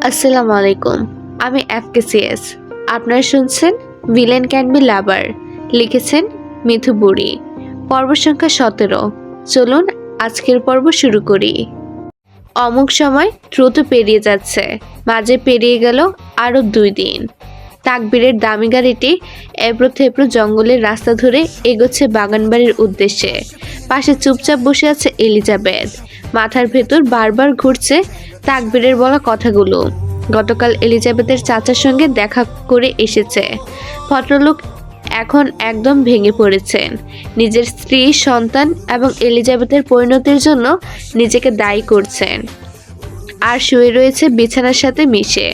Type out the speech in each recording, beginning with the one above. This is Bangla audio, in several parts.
আসসালামু আলাইকুম। আমি এফকেসিএস। আপনারা শুনছেন ভিলেন ক্যান বি লাভার। লিখেছেন মিথু বুড়ি। পর্ব সংখ্যা 17। চলুন আজকের পর্ব শুরু করি। অমুক সময় দ্রুত পেরিয়ে যাচ্ছে। মাঝে পেরিয়ে গেল আরও 2 দিন। তাকবীরের দামি গাড়িটি এবড়ো থেবড়ো জঙ্গলের রাস্তা ধরে এগোচ্ছে বাগানবাড়ির উদ্দেশ্যে। পাশে চুপচাপ বসে আছে এলিজাবেথ। মাথার ভেতর বারবার ঘুরছে তাকবীরের বলা কথাগুলো। গতকাল এলিজাবেথের চাচার সঙ্গে দেখা করে এসেছে। ভদ্রলোক এখন একদম ভেঙে পড়েছেন। নিজের স্ত্রী, সন্তান এবং এলিজাবেথের পরিণতির জন্য নিজেকে দায়ী করছেন। আর শুয়ে রয়েছে বিছানার সাথে মিশে।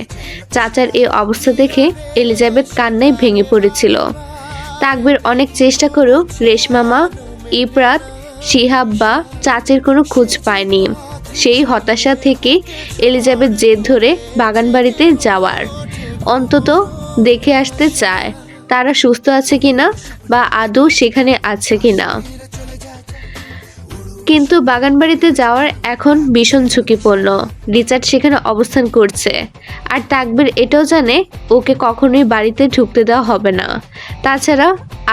চাচার এই অবস্থা দেখে এলিজাবেথ কান্নায় ভেঙে পড়েছিল। তাকবীর অনেক চেষ্টা করেও রেশমামা, ইফরাত, শিহাব বা চাচির কোনো খোঁজ পায়নি। সেই হতাশা থেকে এলিজাবেথ জেদ ধরে বাগানবাড়িতে যাওয়ার, অন্তত দেখে আসতে চায় তারা সুস্থ আছে কিনা বা আদৌ সেখানে আছে কিনা। কিন্তু বাগানবাড়িতে যাওয়ার এখন ভীষণ ঝুঁকিপূর্ণ। রিচার্ড সেখানে অবস্থান করছে। আর তাকবীর এটাও জানে ওকে কখনোই বাড়িতে ঢুকতে দেওয়া হবে না। তাছাড়া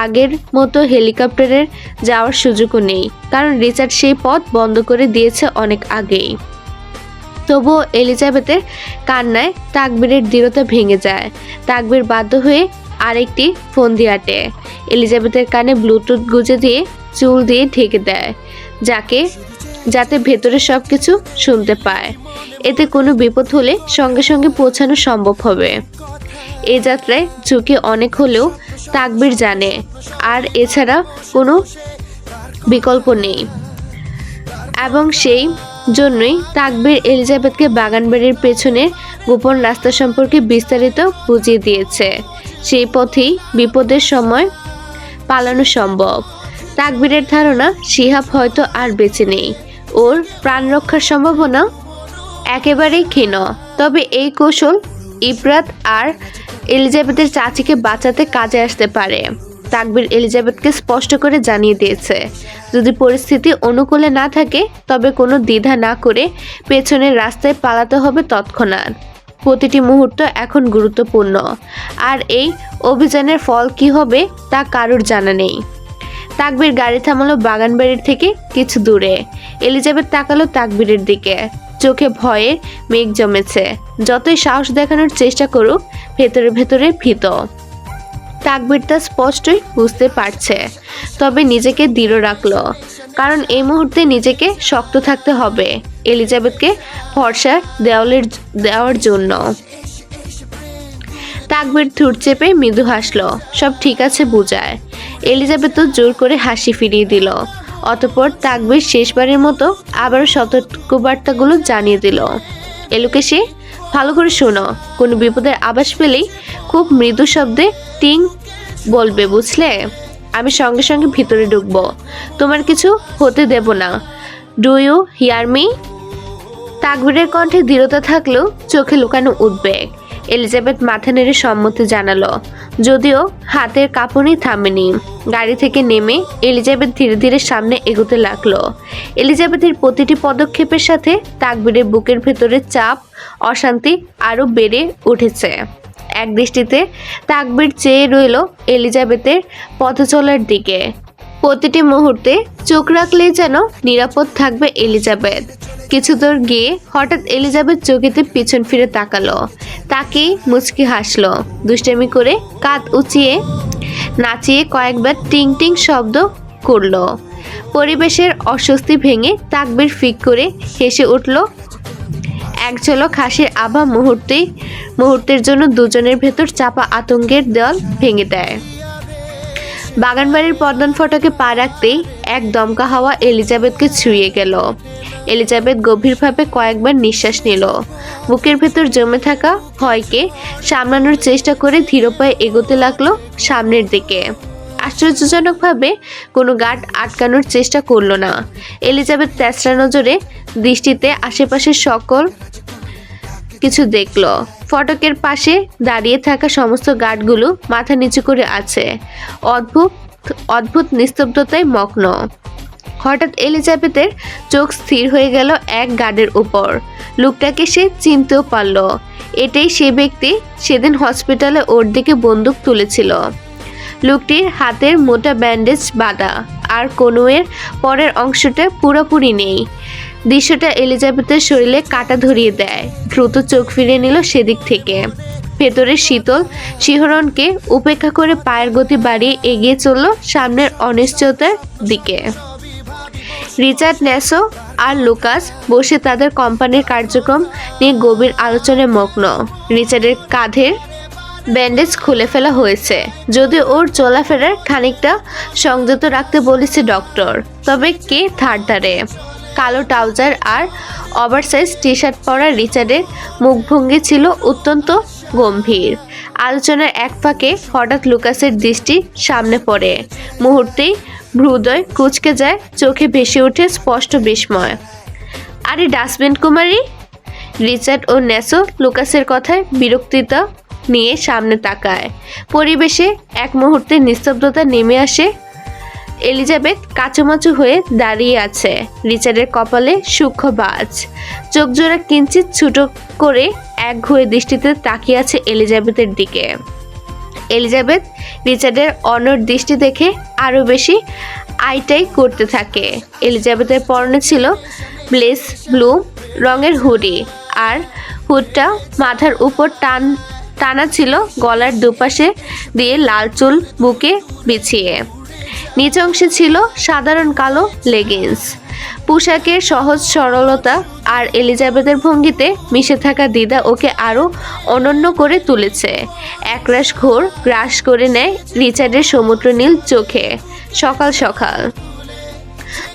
আগের মতো হেলিকপ্টারের যাওয়ার সুযোগও নেই, কারণ রিচার্ড সেই পথ বন্ধ করে দিয়েছে অনেক আগেই। তবুও এলিজাবেথের কান্নায় তাকবীরের দৃঢ়তা ভেঙে যায়। তাকবীর বাধ্য হয়ে আরেকটি ফোন দিয়ে আটে। এলিজাবেথের কানে ব্লুটুথ গুঁজে দিয়ে চুল দিয়ে ঢেকে দেয়, যাতে ভেতরে সব কিছু শুনতে পায়। এতে কোনো বিপদ হলে সঙ্গে সঙ্গে পৌঁছানো সম্ভব হবে। এই যাত্রায় ঝুঁকি অনেক হলেও তাকবীর জানে আর এছাড়া কোনো বিকল্প নেই, এবং সেই জন্যই তাকবীর এলিজাবেথকে বাগানবাড়ির পেছনের গোপন রাস্তা সম্পর্কে বিস্তারিত বুঝিয়ে দিয়েছে। সেই পথেই বিপদের সময় পালানো সম্ভব। তাকবীরের ধারণা শিহাব হয়তো আর বেঁচে নেই। ওর প্রাণ রক্ষার সম্ভাবনা একেবারেই ক্ষীণ। তবে এই কৌশল ইফরাত আর এলিজাবেথের চাচিকে বাঁচাতে কাজে আসতে পারে। তাকবীর এলিজাবেথকে স্পষ্ট করে জানিয়ে দিয়েছে, যদি পরিস্থিতি অনুকূলে না থাকে তবে কোনো দ্বিধা না করে পেছনের রাস্তায় পালাতে হবে তৎক্ষণাৎ। প্রতিটি মুহূর্ত এখন গুরুত্বপূর্ণ, আর এই অভিযানের ফল কি হবে তা কারোর জানা নেই। তাকবীর গাড়ি থামালো বাগানবাড়ির থেকে কিছু দূরে। এলিজাবেথ তাকালো তাকবীরের দিকে। চোখে ভয়ের মেঘ জমেছে। যতই সাহস দেখানোর চেষ্টা করুক, ভেতরে ভেতরে ভীত। তাকবীর তা স্পষ্টই বুঝতে পারছে, তবে নিজেকে দৃঢ় রাখলো, কারণ এই মুহূর্তে নিজেকে শক্ত থাকতে হবে এলিজাবেথকে ভরসা দেওয়ার জন্য। তাকবীর ঠোঁট চেপে মৃদু হাসলো। সব ঠিক আছে বুঝায়। এলিজাবেথও জোর করে হাসি ফিরিয়ে দিল। অতঃপর তাকবীর শেষবারের মতো আবারও সতর্কবার্তাগুলো জানিয়ে দিল। এলুকে সে ভালো করে শোনো, কোনো বিপদের আভাস পেলেই খুব মৃদু শব্দে টিং বলবে, বুঝলে? আমি সঙ্গে সঙ্গে ভিতরে ঢুকবো। তোমার কিছু হতে দেব না। Do you hear me? তাকবীরের কণ্ঠে দৃঢ়তা থাকলেও চোখে লুকানো উদ্বেগ। এলিজাবেথ মাথা নেড়ে সম্মতি জানালো, যদিও হাতের কাঁপুনি থামেনি। গাড়ি থেকে নেমে এলিজাবেথ ধীরে ধীরে সামনে এগোতে লাগলো। এলিজাবেথের প্রতিটি পদক্ষেপের সাথে তাকবীরের বুকের ভেতরে চাপ, অশান্তি আরও বেড়ে উঠেছে। এক দৃষ্টিতে তাকবীর চেয়ে রইল এলিজাবেথের পথ চলার দিকে। প্রতিটি মুহূর্তে চোখ রাখলেই যেন নিরাপদ থাকবে এলিজাবেথ। কিছু দূর গিয়ে হঠাৎ এলিজাবেথ চোখেতে পিছন ফিরে তাকালো। তাকেই মুচকি হাসলো। দুষ্টামি করে কাঁধ উঁচিয়ে নাচিয়ে কয়েকবার টিং টিং শব্দ করলো। পরিবেশের অস্বস্তি ভেঙে তাকবীর ফিক করে হেসে উঠল। এক ঝলক হাসির আভা মুহূর্তের জন্য দুজনের ভেতর চাপা আতঙ্কের দেওয়াল ভেঙে দেয়। বাগানবাড়ির প্রধান ফটকে পা রাখতেই এক দমকা হাওয়া এলিজাবেথকে ছুঁয়ে গেল। এলিজাবেথ গভীরভাবে কয়েকবার নিঃশ্বাস নিল। বুকের ভেতর জমে থাকা ভয়কে সামলানোর চেষ্টা করে ধীর পায়ে এগোতে লাগলো সামনের দিকে। আশ্চর্যজনকভাবে কোনো গার্ড আটকানোর চেষ্টা করলো না। এলিজাবেথ তেসরা নজরে দৃষ্টিতে আশেপাশের সকল কিছু দেখলো। ফটকের পাশে দাঁড়িয়ে থাকা সমস্ত গার্ডগুলো মাথা নিচু করে আছে, অদ্ভুত নিস্তব্ধতায় মগ্ন। হঠাৎ এলিজাবেথের চোখ স্থির হয়ে গেল এক গার্ডের উপর। লোকটাকে সে চিনতেও পারল। এটাই সে ব্যক্তি সেদিন হসপিটালে ওর দিকে বন্দুক তুলেছিল। লোকটির হাতের মোটা ব্যান্ডেজ বাঁধা, আর কনুয়ের পরের অংশটা পুরোপুরি নেই। দৃশ্যটা এলিজাবেথের শরীরে কাঁটা ধরিয়ে দেয়। দ্রুত চোখ ফিরিয়ে নিল সেদিক থেকে। ভেতরের শীতল শিহরণকে উপেক্ষা করে পায়ের গতি বাড়িয়ে এগিয়ে চলল সামনের অনিশ্চয়তার দিকে। রিচার্ড, ন্যাসো আর লুকাস বসে তাদের কোম্পানির কার্যক্রম নিয়ে গভীর আলোচনায় মগ্ন। রিচার্ডের কাঁধের ব্যান্ডেজ খুলে ফেলা হয়েছে, যদিও ওর চলাফেরার খানিকটা সংযত রাখতে বলেছে ডক্টর। তবে কে ধারে কালো ট্রাউজার আর ওভারসাইজ টি শার্ট পরা রিচার্ডের মুখভঙ্গি ছিল অত্যন্ত গম্ভীর। আলোচনার এক ফাঁকে হঠাৎ লুকাসের দৃষ্টি সামনে পড়ে। মুহূর্তেই হৃদয় কুঁচকে যায়, চোখে ভেসে ওঠে স্পষ্ট বিস্ময়। আরে ডাস্টবিন কুমারী! রিচার্ড ও ন্যাসো লুকাসের কথায় বিরক্তিতা নিয়ে সামনে তাকায়। পরিবেশে এক মুহূর্তে নিস্তব্ধতা নেমে আসে। এলিজাবেথ কাচুমাচু হয়ে দাঁড়িয়ে আছে। রিচার্ডের কপালে সূক্ষ্ম বাজ, চোখ জোড়া কিঞ্চিত ছোট করে একঘুয়ে দৃষ্টিতে তাকিয়ে আছে এলিজাবেথের দিকে। এলিজাবেথ রিচার্ডের অনড় দৃষ্টি দেখে আরও বেশি আইটাই করতে থাকে। এলিজাবেথের পরনে ছিল ব্লেস ব্লু রঙের হুডি, আর হুডটা মাথার উপর টানা ছিল গলার দুপাশে দিয়ে, লাল চুল বুকে বিছিয়ে। নিচ অংশে ছিল সাধারণ কালো লেগিংস। পোশাকের সহজ সরলতা আর এলিজাবেথের ভঙ্গিতে মিশে থাকা দ্বিধা ওকে আরও অনন্য করে তুলেছে। একরাশ ঘোর গ্রাস করে নেয় রিচার্ডের সমুদ্র নীল চোখে। সকাল সকাল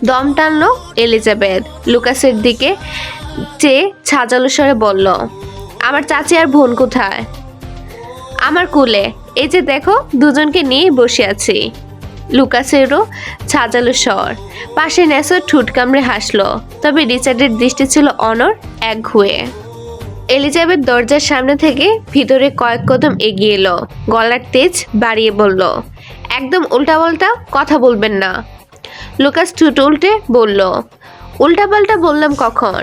দম টানল এলিজাবেথ। লুকাসের দিকে চেয়ে ছাজালো স্বরে বলল, আমার চাচি আর বোন কোথায়? আমার কোলে, এই যে দেখো, দুজনকে নিয়ে বসে আছি। লুকাসেরও ছাজালো স্বর। পাশে ন্যাসো ঠুট কামড়ে হাসলো, তবে রিচার্ডের দৃষ্টি ছিল অনড়, একঘুয়ে। এলিজাবেথ দরজার সামনে থেকে ভিতরে কয়েক কদম এগিয়ে এলো। গলার তেজ বাড়িয়ে বলল, একদম উল্টাপাল্টা কথা বলবেন না। লুকাস ঠুট উল্টে বলল, উল্টাপাল্টা বললাম কখন?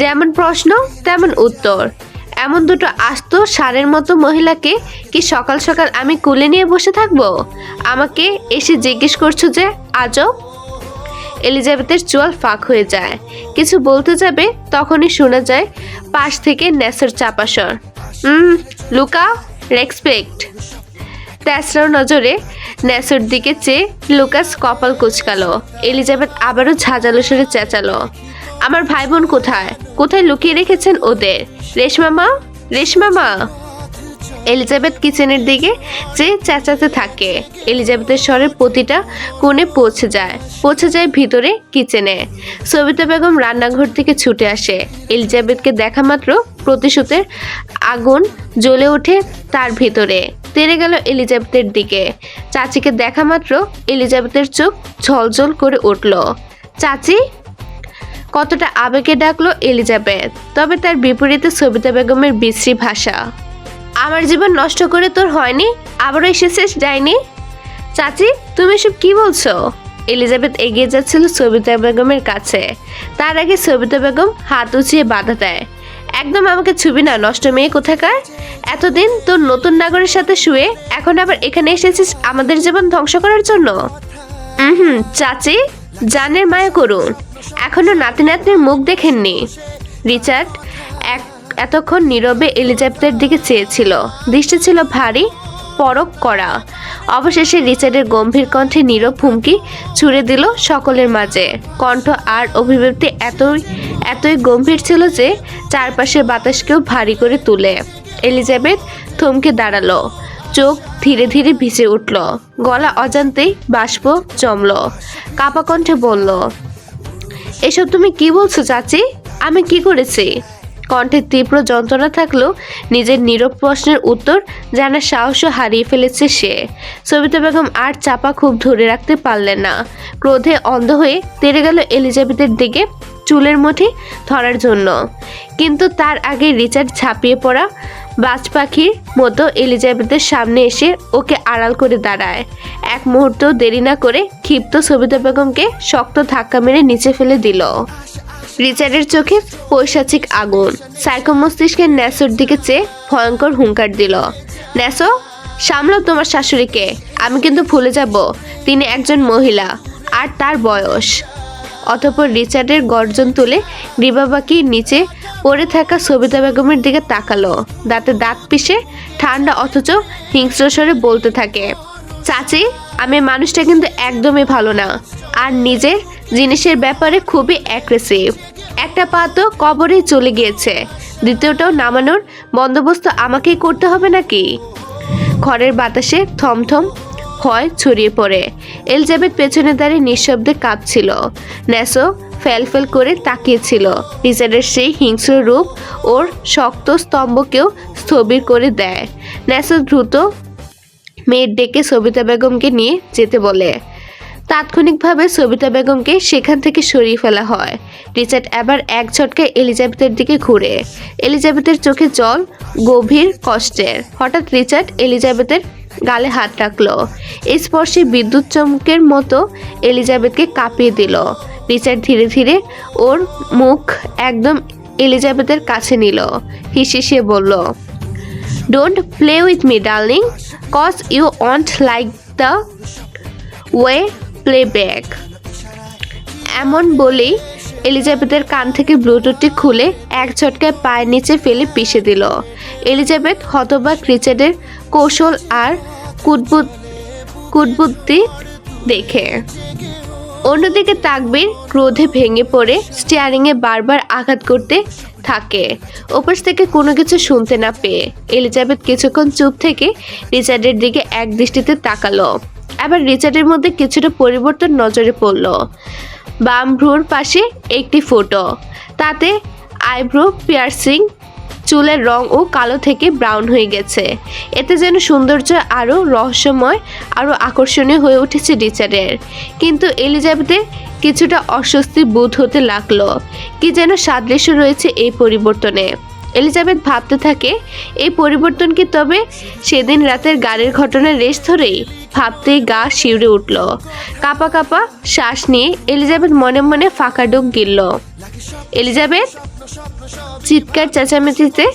যেমন প্রশ্ন তেমন উত্তর। এমন দুটো আস্ত ষাঁড়ের মতো মহিলাকে কি সকাল সকাল আমি কোলে নিয়ে বসে থাকবো? আমাকে এসে জিজ্ঞেস করছো যে আজব? এলিজাবেথের চোয়াল ফাঁক হয়ে যায়। কিছু বলতে যাবে, তখনই শোনা যায় পাশ থেকে ন্যাসোর চাপা স্বর, লুকা, রেসপেক্ট। তেসরাও নজরে ন্যাসোর দিকে চেয়ে লুকাস কপাল কুচকালো। এলিজাবেথ আবারও ঝাঁঝালো সরে চেঁচালো, আমার ভাই বোন কোথায়? কোথায় লুকিয়ে রেখেছেন ওদের? রেশমামা, রেশমামা! এলিজাবেথ কিচেনের দিকে চেয়ে চেঁচাতে থাকে। এলিজাবেথের স্বরের প্রতিটা কোণে পৌঁছে যায় ভিতরে কিচেনে। সবিতা বেগম রান্নাঘর থেকে ছুটে আসে। এলিজাবেথকে দেখা মাত্র প্রতিশোধের আগুন জ্বলে ওঠে তার ভিতরে, তেড়ে গেল এলিজাবেথের দিকে। চাচিকে দেখা মাত্র এলিজাবেথের চোখ ঝলঝল করে উঠল। চাচি! কতটা আবেগে ডাকলো এলিজাবেথ, তবে তার বিপরীতে সবিতা বেগমের বিশ্রী ভাষা। আমার জীবন নষ্ট করে তোর হয়নি? আবারও এসেছিস ডাইনি? চাচি, তুমি সব কি বলছো? এলিজাবেথ এগিয়ে যাচ্ছিল সবিতা বেগমের কাছে। তার আগে সবিতা বেগম হাত উঁচিয়ে বাধা দেয়, একদম আমাকে ছুবি না, নষ্ট মেয়ে কোথাকার। এতদিন তোর নতুন নাগরের সাথে শুয়ে এখন আবার এখানে এসেছিস আমাদের জীবন ধ্বংস করার জন্য? চাচি, জানের মায়া করুন, এখনো নাতি নাতনির মুখ দেখেননি। রিচার্ড এতক্ষণ নীরবে এলিজাবেথের দিকে চেয়েছিল। দৃষ্টি ছিল ভারী, পরখ করা। অবশেষে রিচার্ডের গম্ভীর কণ্ঠে নীরব হুমকি ছুড়ে দিল সকলের মাঝে। কণ্ঠ আর অভিব্যক্তি এতই গম্ভীর ছিল যে চারপাশের বাতাসকেও ভারী করে তুলে। এলিজাবেথ থমকে দাঁড়ালো, চোখ ধীরে ধীরে ভিজে উঠল, গলা অজান্তেই বাষ্প জমল। কাপা কণ্ঠে বলল, এসব তুমি কি বলছো চাচি? আমি কি করেছি? কণ্ঠে তীব্র যন্ত্রণা থাকলেও নিজের নীরব প্রশ্নের উত্তর জানার সাহসও হারিয়ে ফেলেছে সে। সবিতা বেগম আর চাপা খুব ধরে রাখতে পারলেন না। ক্রোধে অন্ধ হয়ে তেড়ে গেল এলিজাবেথের দিকে চুলের মুঠি ধরার জন্য। কিন্তু তার আগে রিচার্ড ঝাঁপিয়ে পড়া বাজ পাখির মতো এলিজাবেথের সামনে এসে ওকে আড়াল করে দাঁড়ায়। এক মুহূর্তও দেরি না করে ক্ষিপ্ত সবিতা বেগমকে শক্ত ধাক্কা মেরে নিচে ফেলে দিল। রিচার্ডের চোখে পৈশাচিক আগুন। সাইকো মস্তিষ্কের ন্যাসোর দিকে চেয়ে ভয়ঙ্কর হুঙ্কার দিল। ন্যাসো, সামলাও তোমার শাশুড়িকে। আমি কিন্তু ভুলে যাব তিনি একজন মহিলা আর তার বয়স। অতঃপর রিচার্ডের গর্জন তুলে গ্রীবাবাকি নিচে পড়ে থাকা সবিতা বেগমের দিকে তাকালো। দাঁতে দাঁত পিষে ঠান্ডা অথচ হিংস্র স্বরে বলতে থাকে, চাচি, আমি মানুষটা কিন্তু একদমই ভালো না, আর নিজের জিনিসের ব্যাপারে খুবই অ্যাগ্রেসিভ। একটা পা তো কবরেই চলে গিয়েছে, দ্বিতীয়টাও নামানোর বন্দোবস্ত আমাকেই করতে হবে নাকি? ঘরের বাতাসে থমথম ভয় ছড়িয়ে পড়ে। এলিজাবেথ পেছনে দাঁড়িয়ে নিঃশব্দে কাঁপছিল। ন্যাসো ফেল করে তাকিয়েছিল। রিচার্ডের সেই হিংস্র রূপ ওর শক্ত স্তম্ভকেও স্থবির করে দেয়। ন্যাসো দ্রুত মেয়ের ডেকে সবিতা বেগমকে নিয়ে যেতে বলে। তাৎক্ষণিকভাবে সবিতা বেগমকে সেখান থেকে সরিয়ে ফেলা হয়। রিচার্ড এবার এক ঝটকায় এলিজাবেথের দিকে ঘুরে। এলিজাবেথের চোখে জল, গভীর কষ্টের। হঠাৎ রিচার্ড এলিজাবেথের গালে হাত রাখলো। এই স্পর্শে বিদ্যুৎ চমকের মতো এলিজাবেথকে কাঁপিয়ে দিল। রিচার্ড ধীরে ধীরে ওর মুখ একদম এলিজাবেথের কাছে নিল। হিসিয়ে বলল, don't play with me darling, cause you want like the way play back. এমন বলেই এলিজাবেথের কান থেকে ব্লুটুথটি খুলে এক ঝটকায় পায়ের নিচে ফেলে পিষে দিল। এলিজাবেথ হতবাক রিচার্ডের কৌশল আর কুটবুদ্ধি দেখে। অন্যদিকে তাকবীর ক্রোধে ভেঙে পড়ে স্টিয়ারিংয়ে বারবার আঘাত করতে থাকে। ওপাশ থেকে কোনো কিছু শুনতে না পেয়ে এলিজাবেথ কিছুক্ষণ চুপ থেকে রিচার্ডের দিকে এক দৃষ্টিতে তাকালো। আবার রিচার্ডের মধ্যে কিছুটা পরিবর্তন নজরে পড়ল। বাম ভ্রুর পাশে একটি ফোঁটো, তাতে আইব্রো পিয়ার্সিং, চুলের রং ও কালো থেকে ব্রাউন হয়ে গেছে। এতে যেন সৌন্দর্য আরও রহস্যময়, আরও আকর্ষণীয় হয়ে উঠেছে রিচার্ডের। কিন্তু এলিজাবেথের কিছুটা অস্বস্তি বোধ হতে লাগলো। কি যেন সাদৃশ্য রয়েছে এই পরিবর্তনে। এলিজাবেথ ভাবতে থাকে, এই পরিবর্তন কি তবে সেদিন রাতের গাড়ির ঘটনার রেশ ধরেই? ভাবতেই গা শিউরে উঠল। কাঁপা কাঁপা শ্বাস নিয়ে এলিজাবেথ মনে মনে ফাঁকা ডুব গিলল। এলিজাবেথ! চিৎকার চেঁচামেচিতে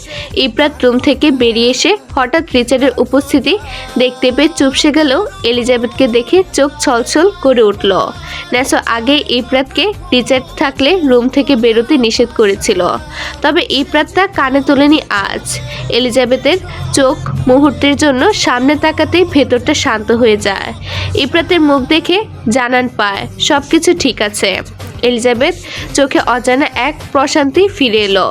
ইপ্রাত রুম থেকে বেরিয়ে এসে হঠাৎ রিচার্ডের উপস্থিতি দেখতে পেয়ে চুপসে গেল। এলিজাবেথকে দেখে চোখ ছলছল করে উঠল। ন্যাসো আগে ইপ্রাতকে রিচার্ড থাকলে রুম থেকে বেরোতে নিষেধ করেছিল, তবে ইপ্রাত তা কানে তোলেনি আজ। এলিজাবেথের চোখ মুহূর্তের জন্য সামনে তাকাতেই ভেতরটা শান্ত হয়ে যায়। ইপ্রাতের মুখ দেখে জানান পায় সবকিছু ঠিক আছে। এলিজাবেথ চোখে অজানা এক প্রশান্তি ফিরে এলো।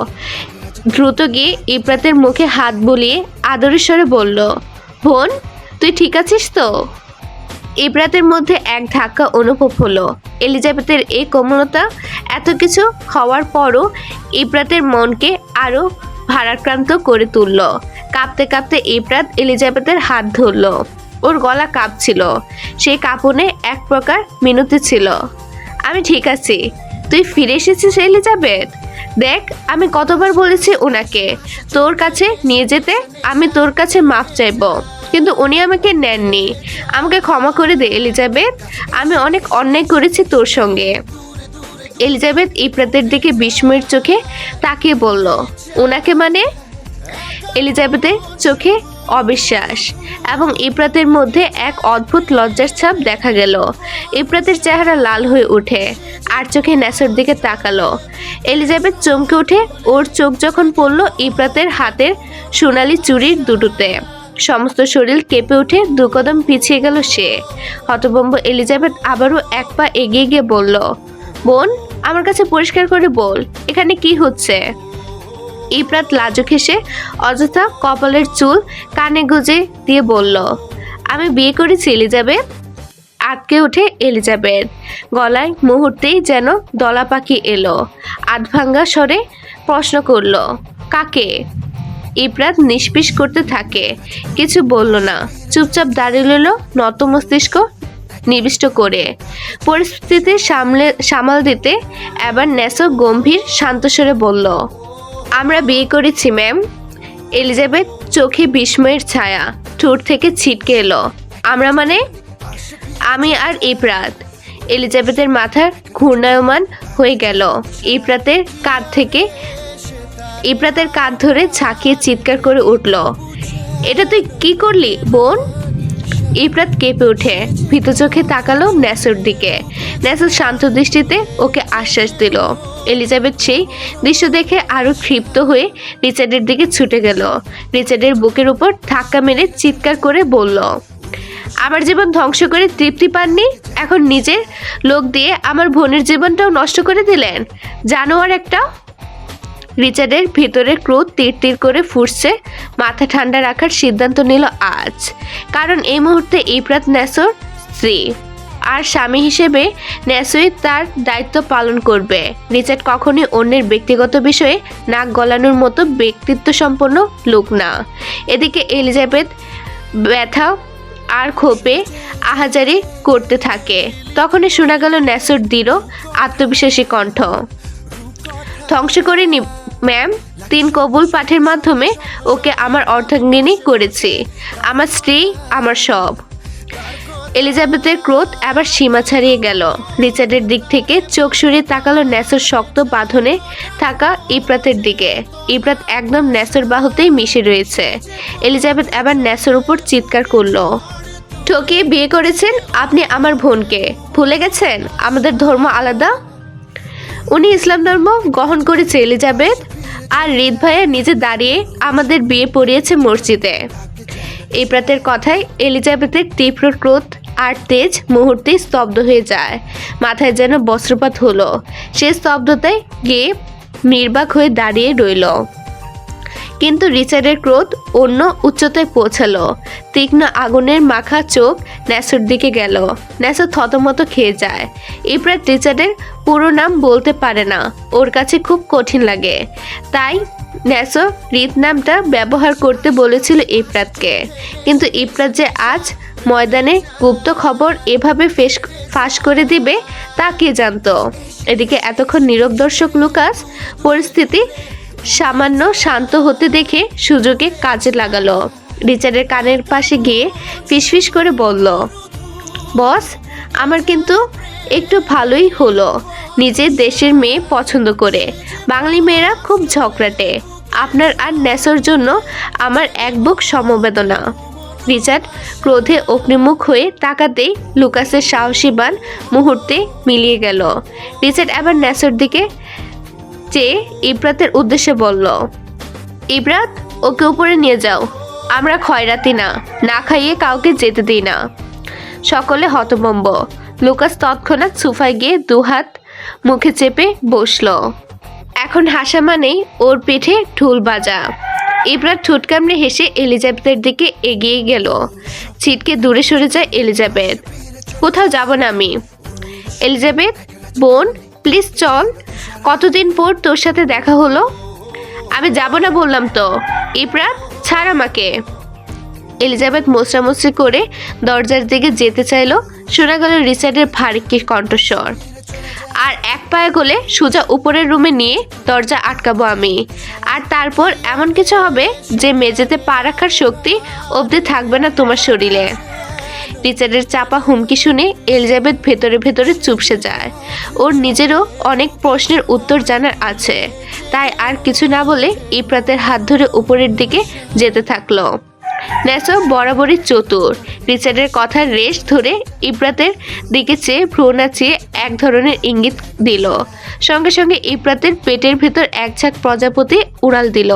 দ্রুত গিয়ে ইপ্রাতের মুখে হাত বুলিয়ে আদরের স্বরে বলল, বোন, তুই ঠিক আছিস তো? ইপ্রাতের মধ্যে এক ধাক্কা অনুভব হলো। এলিজাবেথের এই কোমলতা এত কিছু হওয়ার পরও ইপ্রাতের মনকে আরও ভারাক্রান্ত করে তুলল। কাঁপতে কাঁপতে ইপ্রাত এলিজাবেথের হাত ধরল। ওর গলা কাঁপছিল, সেই কাঁপনে এক প্রকার মিনতি ছিল। আমি ঠিক আছি, তুই ফিরে এসেছিস এলিজাবেথ। দেখ, আমি কতবার বলেছি ওনাকে তোর কাছে নিয়ে যেতে, আমি তোর কাছে মাফ চাইব, কিন্তু উনি আমাকে নেননি। আমাকে ক্ষমা করে দে এলিজাবেথ, আমি অনেক অন্যায় করেছি তোর সঙ্গে। এলিজাবেথ ইপ্রাতের দিকে বিস্ময়ের চোখে তাকিয়ে বলল, ওনাকে মানে? এলিজাবেথের চোখে অবিশ্বাস এবং ইপ্রাতের মধ্যে এক অদ্ভুত লজ্জার ছাপ দেখা গেল। ইপ্রাতের চেহারা লাল হয়ে ওঠে আর চোখে ন্যাসোর দিকে তাকালো। এলিজাবেথ চমকে উঠে ওর চোখ যখন পড়ল ইপ্রাতের হাতের সোনালি চুড়ির দুটোতে। সমস্ত শরীর কেঁপে উঠে দু কদম পিছিয়ে গেল সে। হতভম্ব এলিজাবেথ আবারও এক পা এগিয়ে গিয়ে বলল, বোন, আমার কাছে পরিষ্কার করে বল, এখানে কি হচ্ছে? ইপ্রাত লাজুক হেসে অযথা কপালের চুল কানে গুজে দিয়ে বলল, আমি বিয়ে করেছি এলিজাবেথ। আটকে ওঠে এলিজাবেথ। গলায় মুহূর্তেই যেন দলা পাখি এলো। আধভাঙ্গা স্বরে প্রশ্ন করল, কাকে? ইপ্রাত নিষ্পিস করতে থাকে, কিছু বলল না। চুপচাপ দাঁড়িয়ে রইল নত মস্তিষ্ক নিবিষ্ট করে। পরিস্থিতি সামাল দিতে এবার ন্যাসো গম্ভীর শান্ত স্বরে বলল, আমরা বিয়ে করেছি ম্যাম। এলিজাবেথ চোখে বিস্ময়ের ছায়া, ঠোঁট থেকে ছিটকে এলো। আমরা মানে? আমি আর ইপ্রাত। এলিজাবেথের মাথা ঘূর্ণায়মান হয়ে গেল। ইপ্রাতের কাঁধ ধরে ঝাঁকিয়ে চিৎকার করে উঠল, এটা তুই কি করলি বোন? ইপ্রাত কেঁপে উঠে ভীত চোখে তাকালো ন্যাসোর দিকে। ন্যাসো শান্ত দৃষ্টিতে ওকে আশ্বাস দিল। এলিজাবেথ সেই দৃশ্য দেখে আরো ক্ষিপ্ত হয়ে রিচার্ডের দিকে ছুটে গেল। রিচার্ডের বুকের উপর ধাক্কা মেরে চিৎকার করে বলল, আমার জীবন ধ্বংস করে তৃপ্তি পাননি, এখন নিজের লোক দিয়ে আমার বোনের জীবনটাও নষ্ট করে দিলেন, জানোয়ার একটা। রিচার্ডের ভিতরে ক্রোধ তীর তীর করে ফুটছে। মাথা ঠান্ডা রাখার সিদ্ধান্ত নিল আজ, কারণ এই মুহূর্তে ইপ্রাত ন্যাসোর স্ত্রী, আর স্বামী হিসেবে ন্যাসোই তার দায়িত্ব পালন করবে। রিচার্ড কখনোই অন্যের ব্যক্তিগত বিষয়ে নাক গলানোর মতো ব্যক্তিত্ব সম্পন্ন লোক না। এদিকে এলিজাবেথ ব্যথা আর ক্ষোভে আহাজারি করতে থাকে। তখনই শোনা গেল ন্যাসোর দৃঢ় আত্মবিশ্বাসী কণ্ঠ, ধ্বংস করিনি ম্যাম, 3 কবুল পাঠের মাধ্যমে ওকে আমার অর্ধাঙ্গিনী করেছি, আমার স্ত্রী, আমার সব। এলিজাবেথের ক্রোধ আবার সীমা ছাড়িয়ে গেল। রিচার্ডের দিক থেকে চোখ সরিয়ে তাকালো ন্যাসোর শক্ত বাঁধনে থাকা ইপ্রাতের দিকে। ইপ্রাত একদম ন্যাসোর বাহুতেই মিশে রয়েছে। এলিজাবেথ আবার ন্যাসোর উপর চিৎকার করলো, ঠকিয়ে বিয়ে করেছেন আপনি আমার বোনকে, ভুলে গেছেন আমাদের ধর্ম আলাদা? উনি ইসলাম ধর্ম গ্রহণ করেছে এলিজাবেথ, আর রিদ ভাইয়া নিজে দাঁড়িয়ে আমাদের বিয়ে পড়িয়েছে মসজিদে। ইপ্রাতের কথায় এলিজাবেথের তীব্র ক্রোধ আর তেজ মুহূর্তেই স্তব্ধ হয়ে যায়। মাথায় যেন বজ্রপাত হলো। সে স্তব্ধতায় গিয়ে নির্বাক হয়ে দাঁড়িয়ে রইল। কিন্তু রিচার্ডের ক্রোধ অন্য উচ্চতায় পৌঁছালো। তীক্ষ্ণ আগুনের মাখা চোখ ন্যাসোর দিকে গেল। ন্যাসো থতমত খেয়ে যায়। ইপ্রাত রিচার্ডের পুরো নাম বলতে পারে না, ওর কাছে খুব কঠিন লাগে। তাই ন্যাসো রিত নামটা ব্যবহার করতে বলেছিল ইপ্রাতকে। কিন্তু ইপ্রাত যে আজ ময়দানে গুপ্ত খবর এভাবে ফাঁস করে দিবে তা কে জানতো। এদিকে এতক্ষণ নীরব দর্শক লুকাস পরিস্থিতি সামান্য শান্ত হতে দেখে সুযোগে কাজে লাগালো। রিচার্ডের কানের পাশে গিয়ে ফিসফিস করে বলল, বস, আমার কিন্তু একটু ভালোই হলো নিজের দেশের মেয়ে পছন্দ করে। বাঙালি মেয়েরা খুব ঝগড়াটে। আপনার আর ন্যাসোর জন্য আমার এক বুক সমবেদনা। রিচার্ড ক্রোধে অগ্নিমুখ হয়ে তাকাতেই লুকাসের সাহসী বাণ মুহূর্তে মিলিয়ে গেল। রিচার্ড আবার ন্যাসোর দিকে চেয়ে ইপ্রাতের উদ্দেশ্যে বলল, ইপ্রাত, ওকে উপরে নিয়ে যাও, আমরা খয়রাতি না, না খাইয়ে কাউকে যেতে দিই না। সকলে হতভম্ব। লুকাস তৎক্ষণাৎ সোফায় গিয়ে 2 হাত মুখে চেপে বসলো। এখন হাসা মানেই ওর পিঠে ঢোল বাজা। ইপ্রাত ঠোঁট কামড়ে হেসে এলিজাবেথের দিকে এগিয়ে গেল। ছিটকে দূরে সরে যায় এলিজাবেথ। কোথাও যাব না আমি। এলিজাবেথ বোন, প্লিজ চল, কতদিন পর তোর সাথে দেখা হলো। আমি যাব না বললাম তো। ইপ্রাত, ছাড় আমাকে। এলিজাবেথ মোচড়ামুচড়ি করে দরজার দিকে যেতে চাইল। শোনা গেল রিচার্ডের ভারী কণ্ঠস্বর, আর এক পায়ে গলে সোজা উপরের রুমে নিয়ে দরজা আটকাবো আমি। আর তারপর এমন কিছু হবে যে মেঝেতে পা রাখার শক্তি অবধি থাকবে না তোমার শরীরে। রিচার্ডের চাপা হুমকি শুনে এলিজাবেথ ভেতরে ভেতরে চুপসে যায়। ওর নিজেরও অনেক প্রশ্নের উত্তর জানার আছে। তাই আর কিছু না বলে ইপ্রাতের হাত ধরে উপরের দিকে যেতে থাকলো। ন্যাসো বরাবরই চতুর। রিচার্ডের কথার রেশ ধরে ইপ্রাতের দিকে চেয়ে ভ্রু নাচিয়ে এক ধরনের ইঙ্গিত দিল। সঙ্গে সঙ্গে ইপ্রাতের পেটের ভেতর এক ঝাঁক প্রজাপতি উড়াল দিল।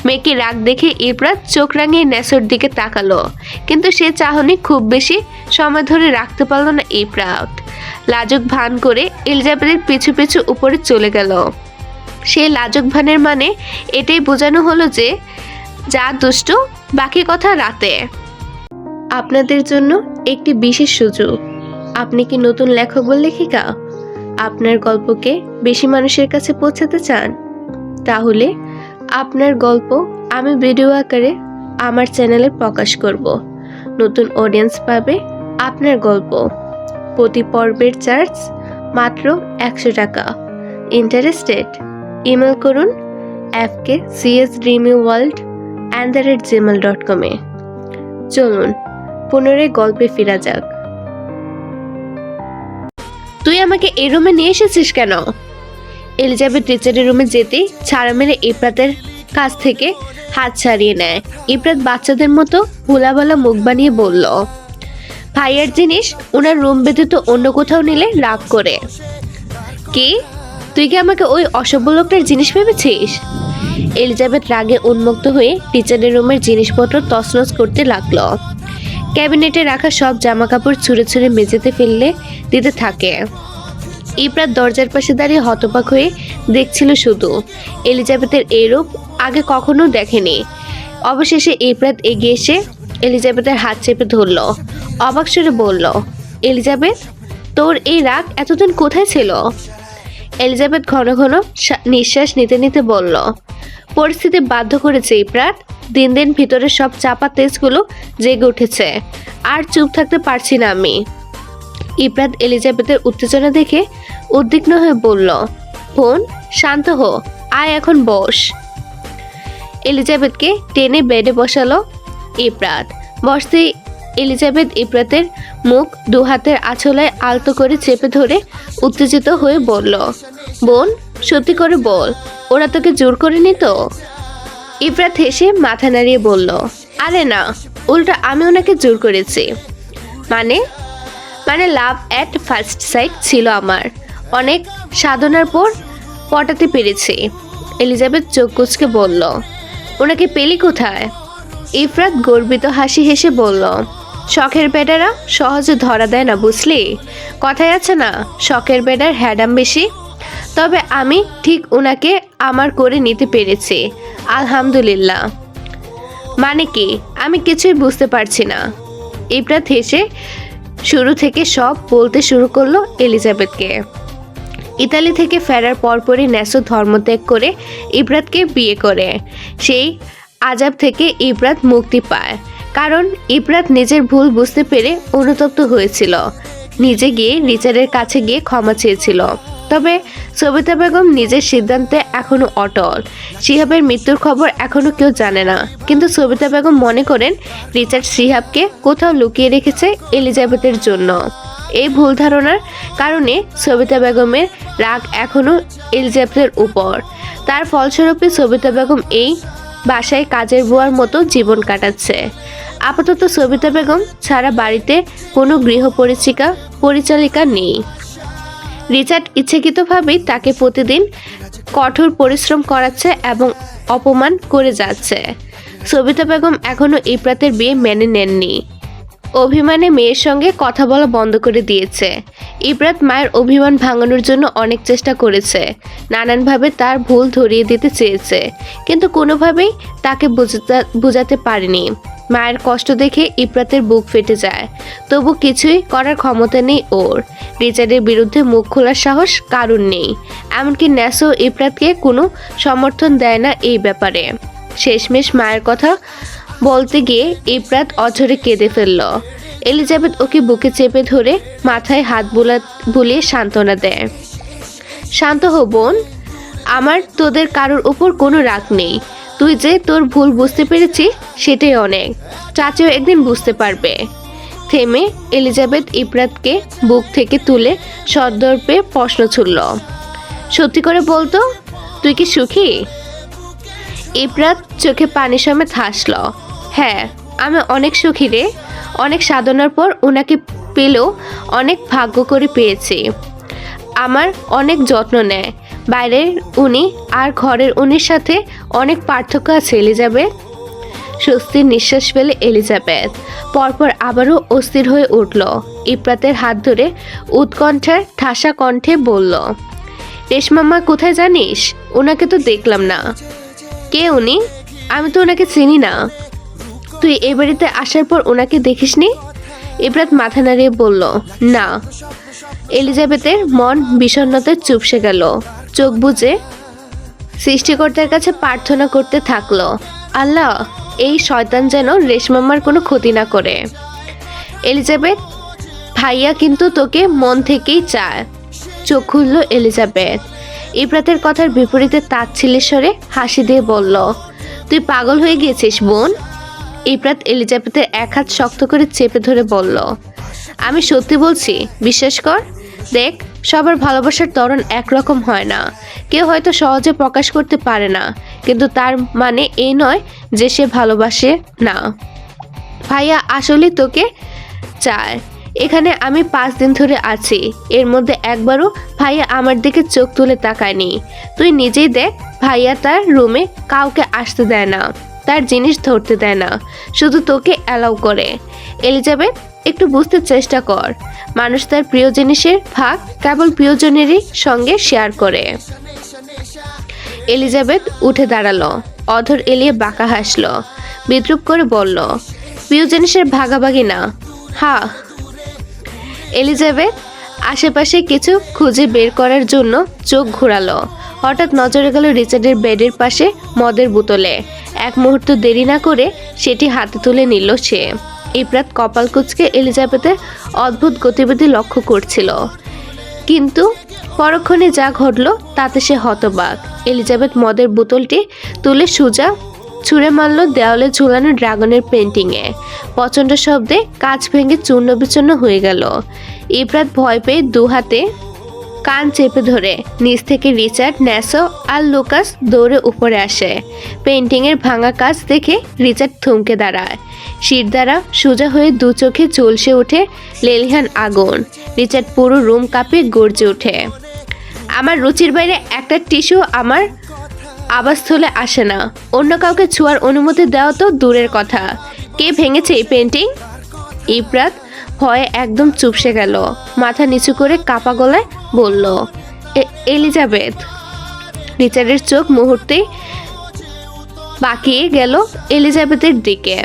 মেয়েকে রাগ দেখে ইপ্রাত চোখ রাঙিয়ে ন্যাসোর দিকে তাকালো। কিন্তু সে চাহনি খুব বেশি সময় ধরে রাখতে পারল না ইপ্রাত। লাজুক ভান করে এলিজাবেথের পিছু পিছু উপরে চলে গেল। সে লাজুক ভানের মানে এটাই বোঝানো হলো যে যা দুষ্টু, বাকি কথা রাতে। আপনাদের জন্য একটি বিশেষ সুযোগ। আপনি কি নতুন লেখক বা লেখিকা? আপনার গল্পকে বেশি মানুষের কাছে পৌঁছাতে চান? তাহলে আপনার গল্প আমি ভিডিও আকারে আমার চ্যানেলে প্রকাশ করব। নতুন অডিয়েন্স পাবে আপনার গল্প। প্রতি পর্বের চার্জ মাত্র 100 টাকা। ইন্টারেস্টেড? ইমেল করুন fkcsdreamyworld@gmail.com এ। চলুন পুনরায় গল্পে ফেরা যাক। তুই আমাকে এই রুমে নিয়ে এসেছিস কেন? এলিজাবেথ রিচার্ডের রুমে যেতেই ছাড়া মেরে ইফরাতের কাছ থেকে হাত ছাড়িয়ে নেয়। ইফরাত বাচ্চাদের মতো ভোলাভালা মুখ বানিয়ে বলল, ভাইয়ের জিনিস ওনার রুম ব্যতীত অন্য কোথাও নিলে রাগ করে। কি? তুই কি আমাকে ওই অসভ্য লোকটার জিনিস ভেবেছিস? এলিজাবেথ রাগে উন্মুক্ত হয়ে রিচার্ডের রুমের জিনিসপত্র তছনছ করতে লাগলো। ক্যাবিনেটে রাখা সব জামা কাপড় ছুঁড়ে ছুঁড়ে মেঝেতে ফেললে দিতে থাকে। ইফরাত দরজার পাশে দাঁড়িয়ে হতবাক হয়ে দেখছিল শুধু। এলিজাবেথের এই রূপ আগে কখনো দেখেনি। অবশেষে ইফরাত এগিয়ে এসে এলিজাবেথের হাত চেপে ধরল। অবাক সুরে বলল, এলিজাবেথ, তোর এই রাগ এতদিন কোথায় ছিল? এলিজাবেথ ঘন ঘন নিঃশ্বাস নিতে নিতে বলল, পরিস্থিতি বাধ্য করেছে ইফরাত। দিন দিন ভিতরে সব চাপা তেজগুলো জেগে উঠেছে, আর চুপ থাকতে পারছি না আমি। ইফরাত এলিজাবেথের উত্তেজনা দেখে উদ্বিগ্ন হয়ে বলল, বোন, শান্ত হো, আয় এখন বস। এলিজাবেথকে টেনে বেডে বসালো ইফরাত। বসতেই এলিজাবেথ ইফরাতের মুখ দু হাতের আঁচলায় আলতো করে চেপে ধরে উত্তেজিত হয়ে বলল, বোন, সত্যি করে বল, ওরা তোকে জোর করেনি তো? ইফরাত হেসে মাথা নাড়িয়ে বলল, আরে না, উল্টা আমি ওনাকে জোর করেছি। মানে? মানে লাভ অ্যাট ফার্স্ট সাইট ছিল আমার। অনেক সাধনার পর পটাতে পেরেছি। এলিজাবেথ চোখ কুঁচকে বলল, ওনাকে পেলি কোথায়? ইফরাত গর্বিত হাসি হেসে বলল, শখের বেডারা সহজে ধরা দেয় না, বুঝলি? কথায় আছে না, শখের বেডার হ্যাডাম বেশি। তবে আমি ঠিক ওনাকে আমার করে নিতে পেরেছি, আলহামদুলিল্লাহ। মানে কি? আমি কিছুই বুঝতে পারছি না। ইফরাত হেসে শুরু থেকে সব বলতে শুরু করলো এলিজাবেথকে। ইতালি থেকে ফেরার পরপরই ন্যাসো ধর্মত্যাগ করে ইফরাতকে বিয়ে করে। সেই আযাব থেকে ইফরাত মুক্তি পায়, কারণ ইফরাত নিজের ভুল বুঝতে পেরে অনুতপ্ত হয়েছিল। নিজে গিয়ে রিচার্ডের কাছে গিয়ে ক্ষমা চেয়েছিল। তবে সবিতা বেগম নিজের সিদ্ধান্তে এখনো অটল। শিহাবের মৃত্যুর খবর এখনো কেউ জানে না, কিন্তু সবিতা বেগম মনে করেন রিচার্ড শিহাবকে কোথাও লুকিয়ে রেখেছে এলিজাবেথের জন্য। এই ভুল ধারণার কারণে সবিতা বেগমের রাগ এখনো এলিজাবেথের উপর। তার ফলস্বরূপে সবিতা বেগম এই বাসায় কাজের বুয়ার মতো জীবন কাটাচ্ছে। আপাতত সবিতা বেগম ছাড়া বাড়িতে কোনো গৃহ পরিচালিকা নেই। রিচার্ড ইচ্ছাকৃতভাবেই তাকে প্রতিদিন কঠোর পরিশ্রম করাচ্ছে এবং অপমান করে যাচ্ছে। সবিতা বেগম এখনো ইফরাতের বিয়ে মেনে নেননি। অভিমানে মেয়ের সঙ্গে কথা বলা বন্ধ করে দিয়েছে। ইফরাত মায়ের অভিমান ভাঙানোর জন্য অনেক চেষ্টা করেছে, নানানভাবে তার ভুল ধরিয়ে দিতে চেয়েছে, কিন্তু কোনোভাবেই তাকে বোঝাতে পারেনি। মায়ের কষ্ট দেখে ইফরাতের বুক ফেটে যায়, তবু কিছুই করার ক্ষমতা নেই ওর। রিচার্ডের বিরুদ্ধে মুখ খোলার সাহস কারুর নেই, এমনকি ন্যাসো ইফরাতকে কোনো সমর্থন দেয় না এই ব্যাপারে। শেষমেশ মায়ের কথা বলতে গিয়ে ইফরাত অঝরে কেঁদে ফেলল। এলিজাবেথ ওকে বুকে চেপে ধরে মাথায় হাত বুলিয়ে সান্ত্বনা দেয়। শান্ত হো বোন, আমার তোদের কারোর উপর কোনো রাগ নেই। তুই যে তোর ভুল বুঝতে পেরেছিস সেটাই অনেক। চাচিও একদিন বুঝতে পারবে। থেমে এলিজাবেথ ইফরাতকে বুক থেকে তুলে সদর্পে প্রশ্ন ছুড়ল, সত্যি করে বলতো, তুই কি সুখী? ইফরাত চোখে পানি সমেত হাসল। হ্যাঁ, আমি অনেক সুখী রে। অনেক সাধনার পর ওনাকে পেলেও অনেক ভাগ্য করে পেয়েছি। আমার অনেক যত্ন নেয়। বাইরের উনি আর ঘরের উনির সাথে অনেক পার্থক্য আছে এলিজাবেথ। স্বস্তির নিঃশ্বাস ফেলে এলিজাবেথ পরপর আবারও অস্থির হয়ে উঠল। ইফরাতের হাত ধরে উৎকণ্ঠার ঠাসা কণ্ঠে বলল, রেশমাম্মা কোথায় জানিস? ওনাকে তো দেখলাম না। কে উনি? আমি তো ওনাকে চিনি না। তুই এ বাড়িতে আসার পর ওনাকে দেখিসনি? ইফরাত মাথা নাড়িয়ে বলল, না। এলিজাবেথের মন বিষণ্ণতায় চুপসে গেল। চোখ বুজে সৃষ্টিকর্তার কাছে প্রার্থনা করতে থাকলো, আল্লাহ, এই শয়তান যেন রেশমাম্মার কোনো ক্ষতি না করে। এলিজাবেথ, ভাইয়া কিন্তু তোকে মন থেকেই চায়। চোখ খুলল এলিজাবেথ। ইফরাতের কথার বিপরীতে তাচ্ছিল্যের স্বরে হাসি দিয়ে বলল, তুই পাগল হয়ে গিয়েছিস বোন। ইফরাত এলিজাবেথের এক হাত শক্ত করে চেপে ধরে বলল, আমি সত্যি বলছি, বিশ্বাস কর। দেখ, সবার ভালোবাসার ত্বরণ একরকম হয় না। কেউ হয়তো সহজে প্রকাশ করতে পারে না, কিন্তু তার মানে এই নয় যে সে ভালোবাসে না। ভাইয়া আসলে তোকে চায়। এখানে আমি 5 দিন ধরে আছি, এর মধ্যে একবারও ভাইয়া আমার দিকে চোখ তুলে তাকায়নি। তুই নিজেই দেখ, ভাইয়া তার রুমে কাউকে আসতে দেয় না, তার জিনিস ধরতে দেয় না, শুধু তোকে অ্যালাউ করে। এলিজাবেথ, একটু বুঝতে চেষ্টা কর। মানুষ তার প্রিয় জিনিসের ভাগ কেবল প্রিয়জনেরই সঙ্গে শেয়ার করে। এলিজাবেথ উঠে দাঁড়ালো, অধর এলিয়ে বাঁকা হাসলো, বিদ্রুপ করে বলল, প্রিয় জিনিসের ভাগাভাগি না। হ্যাঁ। এলিজাবেথ আশেপাশে কিছু খুঁজে বের করার জন্য চোখ ঘোরালো। হঠাৎ নজরে গেল রিচার্ডের বেডের পাশে মদের বোতলে। এক মুহূর্ত দেরি না করে সেটি হাতে তুলে নিল সে। ইপরাত কপাল কুঁচকে এলিজাবেথের অদ্ভুত গতিবিধি লক্ষ্য করছিল, কিন্তু পরক্ষণে যা ঘটল তাতে সে হতবাক। এলিজাবেথ মদের বোতলটি তুলে সোজা ছুঁড়ে মারল দেওয়ালে ঝুলানো ড্রাগনের পেন্টিংয়ে। প্রচণ্ড শব্দে কাঁচ ভেঙে চূর্ণ বিচূর্ণ হয়ে গেল। ইপরাত ভয় পেয়ে দু হাতে কান চেপে ধরে নিচ থেকে রিচার্ড, ন্যাসো আর লুকাস দৌড়ে উপরে আসে। পেন্টিংয়ের ভাঙা কাজ দেখে রিচার্ড থমকে দাঁড়ায়। শির দ্বারা সোজা হয়ে দু চোখে ঝলসে ওঠে লেলিহান আগুন। রিচার্ড পুরো রুম কাঁপিয়ে গর্জে ওঠে, আমার রুচির বাইরে একটা টিস্যু আমার আবাসস্থলে আসে না। অন্য কাউকে ছোঁয়ার অনুমতি দেওয়া তো দূরের কথা। কে ভেঙেছে এই পেন্টিং? ইপরাত ভয়ে একদম চুপসে গেল, মাথা নিচু করে কাপা গলায় বলল, এলিজাবেথ। রিচার্ডের চোখ মুহূর্তেই বাকিয়ে গেল এলিজাবেথের দিকে।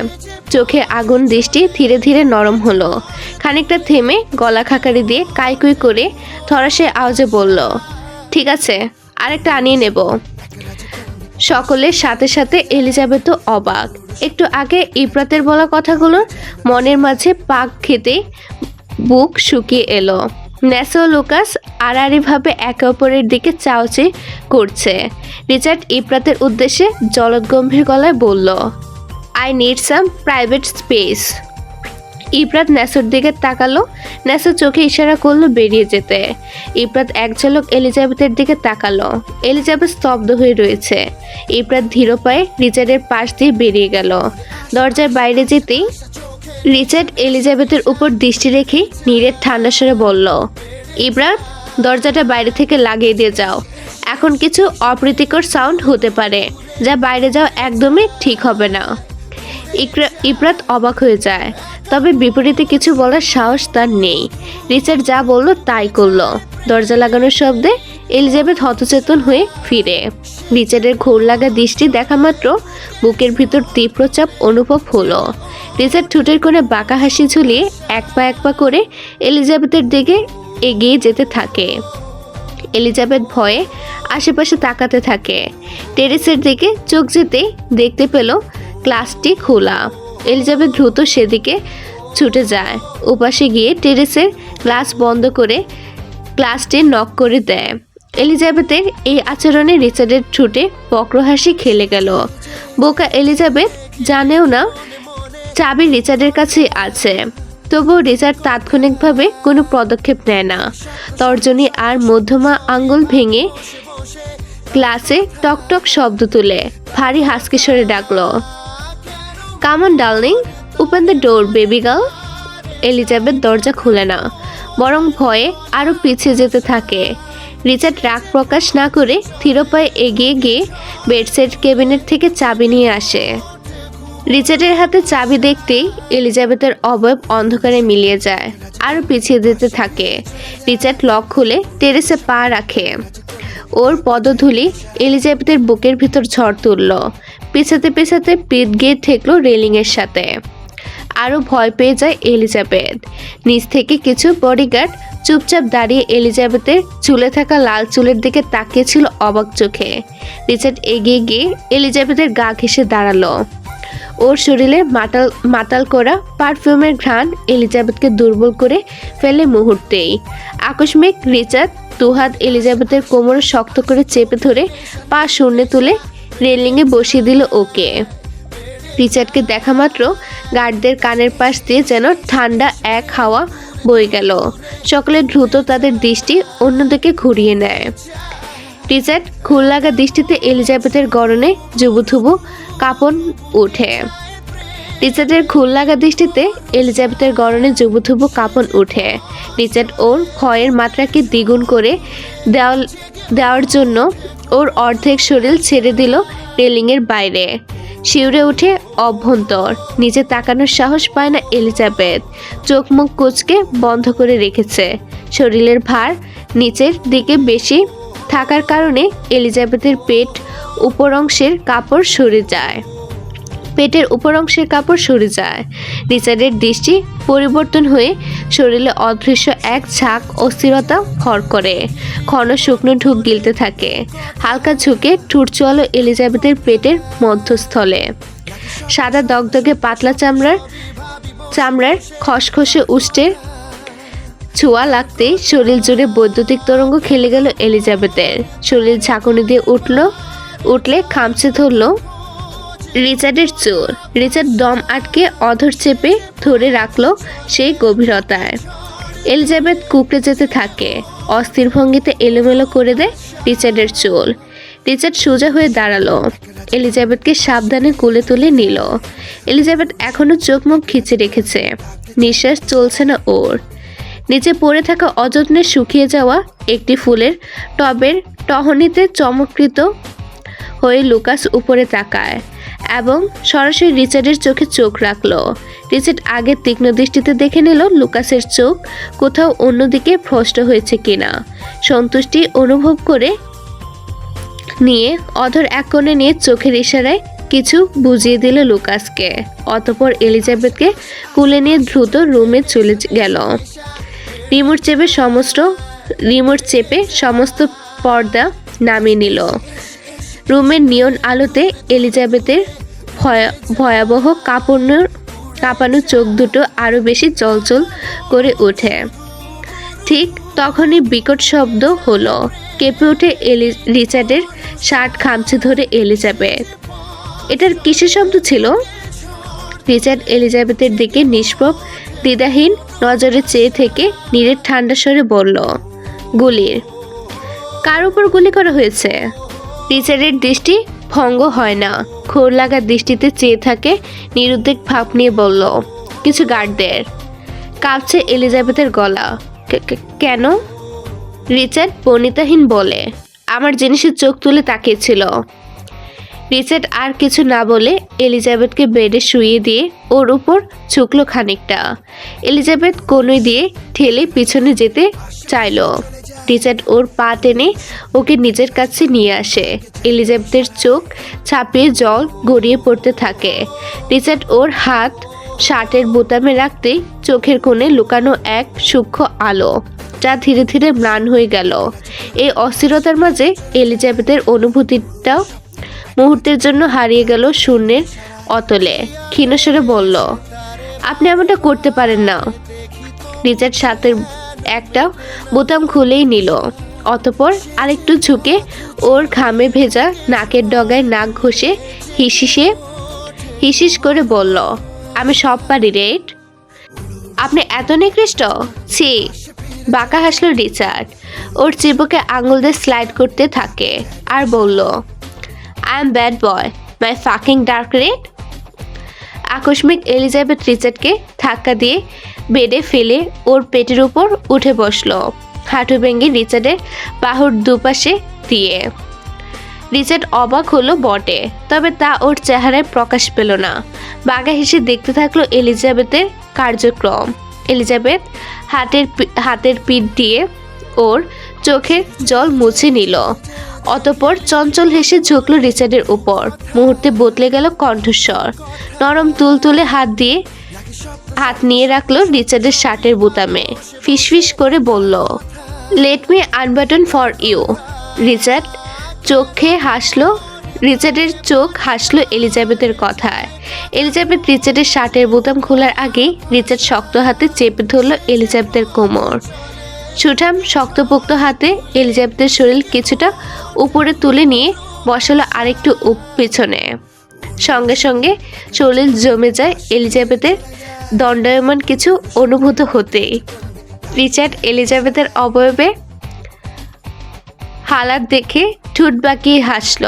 চোখে আগুন দৃষ্টি ধীরে ধীরে নরম হলো। খানিকটা থেমে গলা খাকারি দিয়ে কাইকুই করে ধরাশে আওয়াজে বলল, ঠিক আছে, আরেকটা আনিয়ে নেব। সকলের সাথে সাথে এলিজাবেথও অবাক। একটু আগে ইপরাতের বলা কথাগুলো মনের মাঝে পাক খেতে বুক শুকিয়ে এলো। ন্যাসো লুকাস আড়াআড়িভাবে একে অপরের দিকে চাওয়াচি করছে। রিচার্ড ইপরাতের উদ্দেশ্যে জলদগম্ভীর গলায় বলল, I need some private space. ইপরাত ন্যাসোর দিকে তাকালো। ন্যাসো চোখে ইশারা করলো বেরিয়ে যেতে। ইপরাত এক ঝলক এলিজাবেথের দিকে তাকালো। এলিজাবেথ স্তব্ধ হয়ে রয়েছে। ইপরাত ধীর পায়ে রিচার্ডের পাশ দিয়ে বেরিয়ে গেল। দরজার বাইরে যেতেই রিচার্ড এলিজাবেথের উপর দৃষ্টি রেখে নীরের ঠান্ডা স্বরে বলল, ইপরাত, দরজাটা বাইরে থেকে লাগিয়ে দিয়ে যাও। এখন কিছু অপ্রীতিকর সাউন্ড হতে পারে, যা বাইরে যাও একদমই ঠিক হবে না। ইপরাত অবাক হয়ে যায়, তবে বিপরীতে কিছু বলার সাহস তার নেই। রিচার্ড যা বলল তাই করল। দরজা লাগানোর শব্দে এলিজাবেথ হতচেতন হয়ে ফিরে। রিচার্ডের ঘোর লাগা দৃষ্টি দেখা মাত্র বুকের ভিতর তীব্র চাপ অনুভব হলো। রিচার্ড ঠোঁটের কোণে বাঁকা হাসি ঝুলিয়ে এক পা করে এলিজাবেথের দিকে এগিয়ে যেতে থাকে। এলিজাবেথ ভয়ে আশেপাশে তাকাতে থাকে। টেরেসের দিকে চোখ যেতেই দেখতে পেল গ্লাসটি খোলা। এলিজাবেথ দ্রুত সেদিকে ছুটে যায়। ওপাশে গিয়ে টেরেসের গ্লাস বন্ধ করে গ্লাসটি নক করে দেয়। এলিজাবেথের এই আচরণে রিচার্ডের ঠোঁটে বক্র হাসি খেলে গেল। বোকা এলিজাবেথ জানেও না চাবি রিচার্ডের কাছে আছে, তবুও রিচার্ড তাৎক্ষণিকভাবে কোনো পদক্ষেপ নেয় না। তর্জনী আর মধ্যমা আঙ্গুল ভেঙে গ্লাসে টকটক শব্দ তুলে ভারী হাসকি স্বরে ডাকলো, come on darling, open the door baby girl. Elizabeth দরজা খুলে না, বরং ভয়ে আরও পিছিয়ে যেতে থাকে। রিচার্ড রাগ প্রকাশ না করে ধীর পায়ে এগিয়ে গিয়ে বেডসেট ক্যাবিনেট থেকে চাবি নিয়ে আসে। রিচার্ডের হাতে চাবি দেখতেই এলিজাবেথের অবয়ব অন্ধকারে মিলিয়ে যায়, আরও পিছিয়ে যেতে থাকে। রিচার্ড লক খুলে টেরেসে পা রাখে। ওর পদধূলি এলিজাবেথের বুকের ভিতর ঝড় তুলল। পেছাতে পেছাতে পিঠ গিয়ে ঠেকলো রেলিংয়ের সাথে। আরও ভয় পেয়ে যায় এলিজাবেথ। নিচ থেকে কিছু বডিগার্ড চুপচাপ দাঁড়িয়ে এলিজাবেথের চুলে থাকা লাল চুলের দিকে তাকিয়েছিল অবাক চোখে। রিচার্ড এগিয়ে গিয়ে এলিজাবেথের গা ঘেঁষে দাঁড়ালো। ওর শরীরে মাতাল করা পারফিউমের ঘ্রাণ এলিজাবেথকে দুর্বল করে ফেলে মুহূর্তেই। আকস্মিক রিচার্ড দুহাত এলিজাবেথের কোমরে শক্ত করে চেপে ধরে পা শূন্যে তুলে রেলিংয়ে বসিয়ে দিল ওকে। রিচার্ডকে দেখা মাত্র গার্ডদের কানের পাশ দিয়ে যেন ঠান্ডা এক হাওয়া বয়ে গেল। সকলে দ্রুত তাদের দৃষ্টি অন্যদিকে ঘুরিয়ে নেয়। রিচার্ড ঘুর লাগা দৃষ্টিতে এলিজাবেথের গরনে জুবুথুবু কাঁপন ওঠে। রিচার্ডের ঘুর লাগা দৃষ্টিতে এলিজাবেথের গরনে জুবুথুবু কাঁপন ওঠে। রিচার্ড ওর ভয়ের মাত্রাকে দ্বিগুণ করে দেওয়ার জন্য ওর অর্ধেক শরীর ছেড়ে দিল রেলিংয়ের বাইরে। শিউরে উঠে অভ্যন্তর, নিচে তাকানোর সাহস পায় না এলিজাবেথ। চোখ মুখ কুঁচকে বন্ধ করে রেখেছে। শরীরের ভার নিচের দিকে বেশি থাকার কারণে এলিজাবেথের পেটের উপর অংশের কাপড় সরে যায়। রিচার্ডের দৃষ্টি পরিবর্তন হয়ে শরীরে অদৃশ্য এক ঝাঁক অস্থিরতা ভর করে। ঘন শুকনো ঢুক গিলতে থাকে। হালকা ঝুঁকে ঠুট চলো এলিজাবেথের পেটের মধ্যস্থলে। সাদা দগদগে পাতলা চামড়ার খসখসে উষ্টের ছোঁয়া লাগতেই শরীর জুড়ে বৈদ্যুতিক তরঙ্গ খেলে গেল এলিজাবেথের। শরীর ঝাঁকুনি দিয়ে উঠলে খামচে ধরল রিচার্ডের চোর। রিচার্ড দম আটকে অধর চেপে ধরে রাখলো সেই গভীরতায়। এলিজাবেথ কুকড়ে যেতে থাকে। অস্থির ভঙ্গিতে এলোমেলো করে দেয় রিচার্ডের চুল। রিচার্ড সোজা হয়ে দাঁড়ালো। এলিজাবেথকে সাবধানে কোলে তুলে নিল। এলিজাবেথ এখনো চোখ মুখ খিচে রেখেছে। নিঃশ্বাস চলছে না ওর। নিচে পড়ে থাকা অযত্নে শুকিয়ে যাওয়া একটি ফুলের টবের টহনিতে চমৎকৃত হয়ে লুকাস উপরে তাকায় এবং সরাসরি রিচার্ডের চোখে চোখ রাখলো। রিচার্ড আগে তীক্ষ্ণ দৃষ্টিতে দেখে নিল লুকাসের চোখ কোথাও অন্যদিকে ভ্রষ্ট হয়েছে কিনা। সন্তুষ্টি অনুভব করে নিয়ে অধর এক কোণে নিয়ে চোখের ইশারায় কিছু বুঝিয়ে দিল লুকাসকে। অতঃপর এলিজাবেথকে কুলে নিয়ে দ্রুত রুমে চলে গেল। রিমোট চেপে সমস্ত পর্দা নামিয়ে নিল। রুমের নিয়ন আলোতে এলিজাবেথের ভয়াবহ কাঁপানো চোখ দুটো আরো বেশি চলচল করে ওঠে। ঠিক তখনই বিকট শব্দ হলো। কেঁপে ওঠে রিচার্ডের শার্ট খামচে ধরে এলিজাবেথ। এটার কিসের শব্দ ছিল? রিচার্ড এলিজাবেথের দিকে নিষ্প্রভ দ্বিধাহীন নজরে চেয়ে থেকে নীরের ঠান্ডা স্বরে বলল, গুলির। কার উপর গুলি করা হয়েছে? রিচার্ডের দৃষ্টি ভঙ্গ হয় না। ঘোর লাগা দৃষ্টিতে চেয়ে থাকে। নিরুদ্বেগ ভাব নিয়ে বলল, কিছু গার্ডদের। কাঁপছে এলিজাবেথের গলা। কেন? রিচার্ড বনিতাহীন বলে, আমার জিনিসের চোখ তুলে তাকিয়েছিল। রিচার্ড আর কিছু না বলে এলিজাবেথকে বেডে শুইয়ে দিয়ে ওর উপর ঝুঁকলো খানিকটা। এলিজাবেথ কনুই দিয়ে ঠেলে পিছনে যেতে চাইল। রিচার্ড ওর পা টেনে ওকে নিজের কাছে নিয়ে আসে। এলিজাবেথের চোখ ছাপিয়ে জল গড়িয়ে পড়তে থাকে। রিচার্ড ওর হাত শার্টের বোতামে রাখতেই চোখের কোণে লুকানো এক সূক্ষ্ম আলো, যা ধীরে ধীরে ম্লান হয়ে গেল। এই অস্থিরতার মাঝে এলিজাবেথের অনুভূতিটাও মুহূর্তের জন্য হারিয়ে গেল শূন্যের অতলে। ক্ষীণস্বরে বলল, আপনি এমনটা করতে পারেন না। রিচার্ড শার্টের একটা বোতাম খুলেই নিল। অতঃপর আরেকটু ঝুঁকে ওর ঘামে ভেজা নাকের ডগায় নাক ঘষে হিসিস করে বলল, আমি সব পারি রেড। আপনি এত নিকৃষ্ট? ছি! বাঁকা হাসলো রিচার্ড। ওর চিবুকে আঙুল দিয়ে স্লাইড করতে থাকে আর বলল, I am bad boy, my fucking dark red. আকস্মিক এলিজাবেথ রিচার্ডকে ধাক্কা দিয়ে বেডে ফেলে ওর পেটের উপর উঠে বসলো, হাঁটু ভেঙে রিচার্ডের বাহুর দুপাশে দিয়ে। রিচার্ড অবাক হলো বটে, তবে তা ওর চেহারায় প্রকাশ পেল না। বাঘা হেসে দেখতে থাকলো এলিজাবেথের কার্যক্রম। এলিজাবেথ হাতের পিঠ দিয়ে ওর চোখের জল মুছে নিল। অতঃপর চঞ্চল হেসে ঝুঁকলো রিচার্ডের উপর। মুহূর্তে বদলে গেল কণ্ঠস্বর। নরম তুলতুলে হাত নিয়ে রাখলো রিচার্ডের শার্টের বোতামে। ফিসফিস করে বলল, লেট মি আনবাটন ফর ইউ। রিচার্ডের চোখ হাসলো এলিজাবেথের কথায়। এলিজাবেথ রিচার্ডের শার্টের বোতাম খোলার আগেই রিচার্ড শক্ত হাতে চেপে ধরল এলিজাবেথের কোমর। সুঠাম শক্তপোক্ত হাতে এলিজাবেথের শরীর কিছুটা উপরে তুলে নিয়ে বসালো আরেকটু পেছনে। সঙ্গে সঙ্গে শরীর জমে যায় এলিজাবেথের দণ্ডায়মান কিছু অনুভূত হতেই। রিচার্ড এলিজাবেথের অবয়বে হালাত দেখে ঠোঁট বাঁকিয়ে হাসল।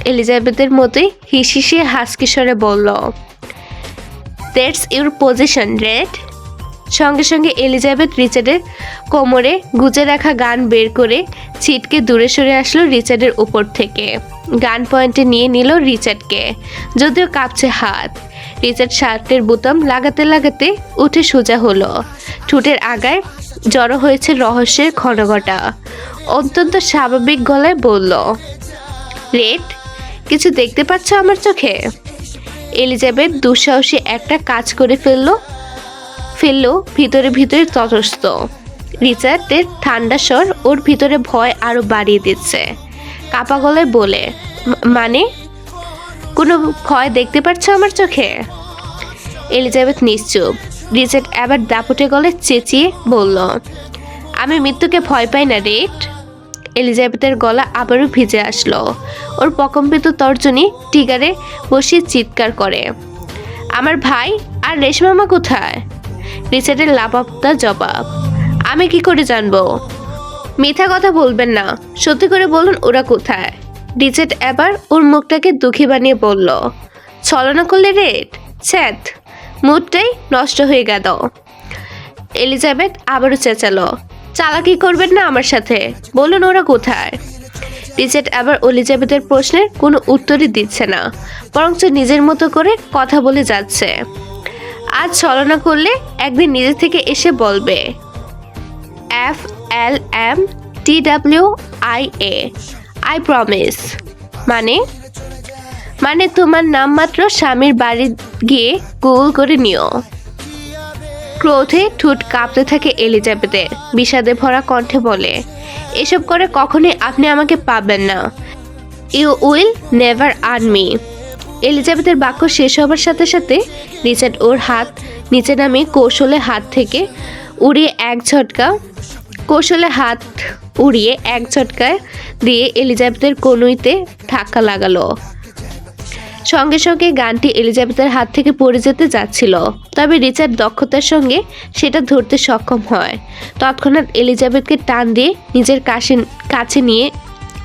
এলিজাবেথের মতোই হিসিয়ে হাসকি স্বরে বলল, দ্যাটস ইউর পজিশন রেড। সঙ্গে সঙ্গে এলিজাবেথ রিচার্ডের কোমরে গুজে রাখা গান বের করে ছিটকে দূরে সরে আসলো রিচার্ডের উপর থেকে। গান পয়েন্টে নিয়ে নিল রিচার্ডকে, যদিও কাঁপছে হাত। রিচার্ড শার্টের বোতাম লাগাতে লাগাতে উঠে সোজা হলো। ঠোঁটের আগায় জড়ো হয়েছে রহস্যের ঘনঘটা। অত্যন্ত স্বাভাবিক গলায় বলল, রেড, কিছু দেখতে পাচ্ছ আমার চোখে? এলিজাবেথ দুঃসাহসী একটা কাজ করে ফেললো ভিতরে ভিতরে তটস্থ। রিচার্ডের ঠান্ডা স্বর ওর ভিতরে ভয় আরো বাড়িয়ে দিচ্ছে। কাপা গলায় বলে, মানে কোনো ভয় দেখতে পাচ্ছ আমার চোখে? এলিজাবেথ নিশ্চুপ। রিচার্ড আবার দাপটে গলায় চেঁচিয়ে বলল, আমি মৃত্যুকে ভয় পাই না রেড। এলিজাবেথের গলা আবারও ভিজে আসলো। ওর প্রকম্পিত তর্জনী টিগারে বসিয়ে চিৎকার করে, আমার ভাই আর রেশমামা কোথায়? রিচার্ডের লাপাত্তা জবাব, আমি কি করে জানবো? মিথ্যা কথা বলবেন না, সত্যি করে বলুন ওরা কোথায়? রিচার্ড এবার ওর মুখটাকে দুঃখী বানিয়ে বলল, ছলনা করলে রেড, ছ্যাদ, মুডটাই নষ্ট হয়ে গেল। এলিজাবেথ আবারও চেঁচালো, চালাকি করবেন না আমার সাথে, বলুন ওরা কোথায়? রিচার্ড আবার এলিজাবেথের প্রশ্নের কোনো উত্তরই দিচ্ছে না, বরঞ্চ নিজের মতো করে কথা বলে যাচ্ছে। আজ ছলনা করলে একদিন নিজে থেকে এসে বলবে, FLMTWIA, আই প্রমিস। মানে তোমার নামমাত্র স্বামীর বাড়ি গিয়ে গুগল করে নিও। ক্রোধে ঠোঁট কাঁপতে থাকে এলিজাবেথের। বিষাদে ভরা কণ্ঠে বলে, এসব করে কখনোই আপনি আমাকে পাবেন না। You will never earn me. এলিজাবেথের বাক্য শেষ হবার সাথে সাথে রিচার্ড ওর হাত নিচে নামিয়ে কৌশলে হাত উড়িয়ে এক ঝটকায় দিয়ে এলিজাবেথের কনুইতে ধাক্কা লাগালো। সঙ্গে সঙ্গে গানটি এলিজাবেথের হাত থেকে পড়ে যেতে যাচ্ছিল, তবে রিচার্ড দক্ষতার সঙ্গে সেটা ধরতে সক্ষম হয়। তৎক্ষণাৎ এলিজাবেথকে টান দিয়ে নিজের কাছে নিয়ে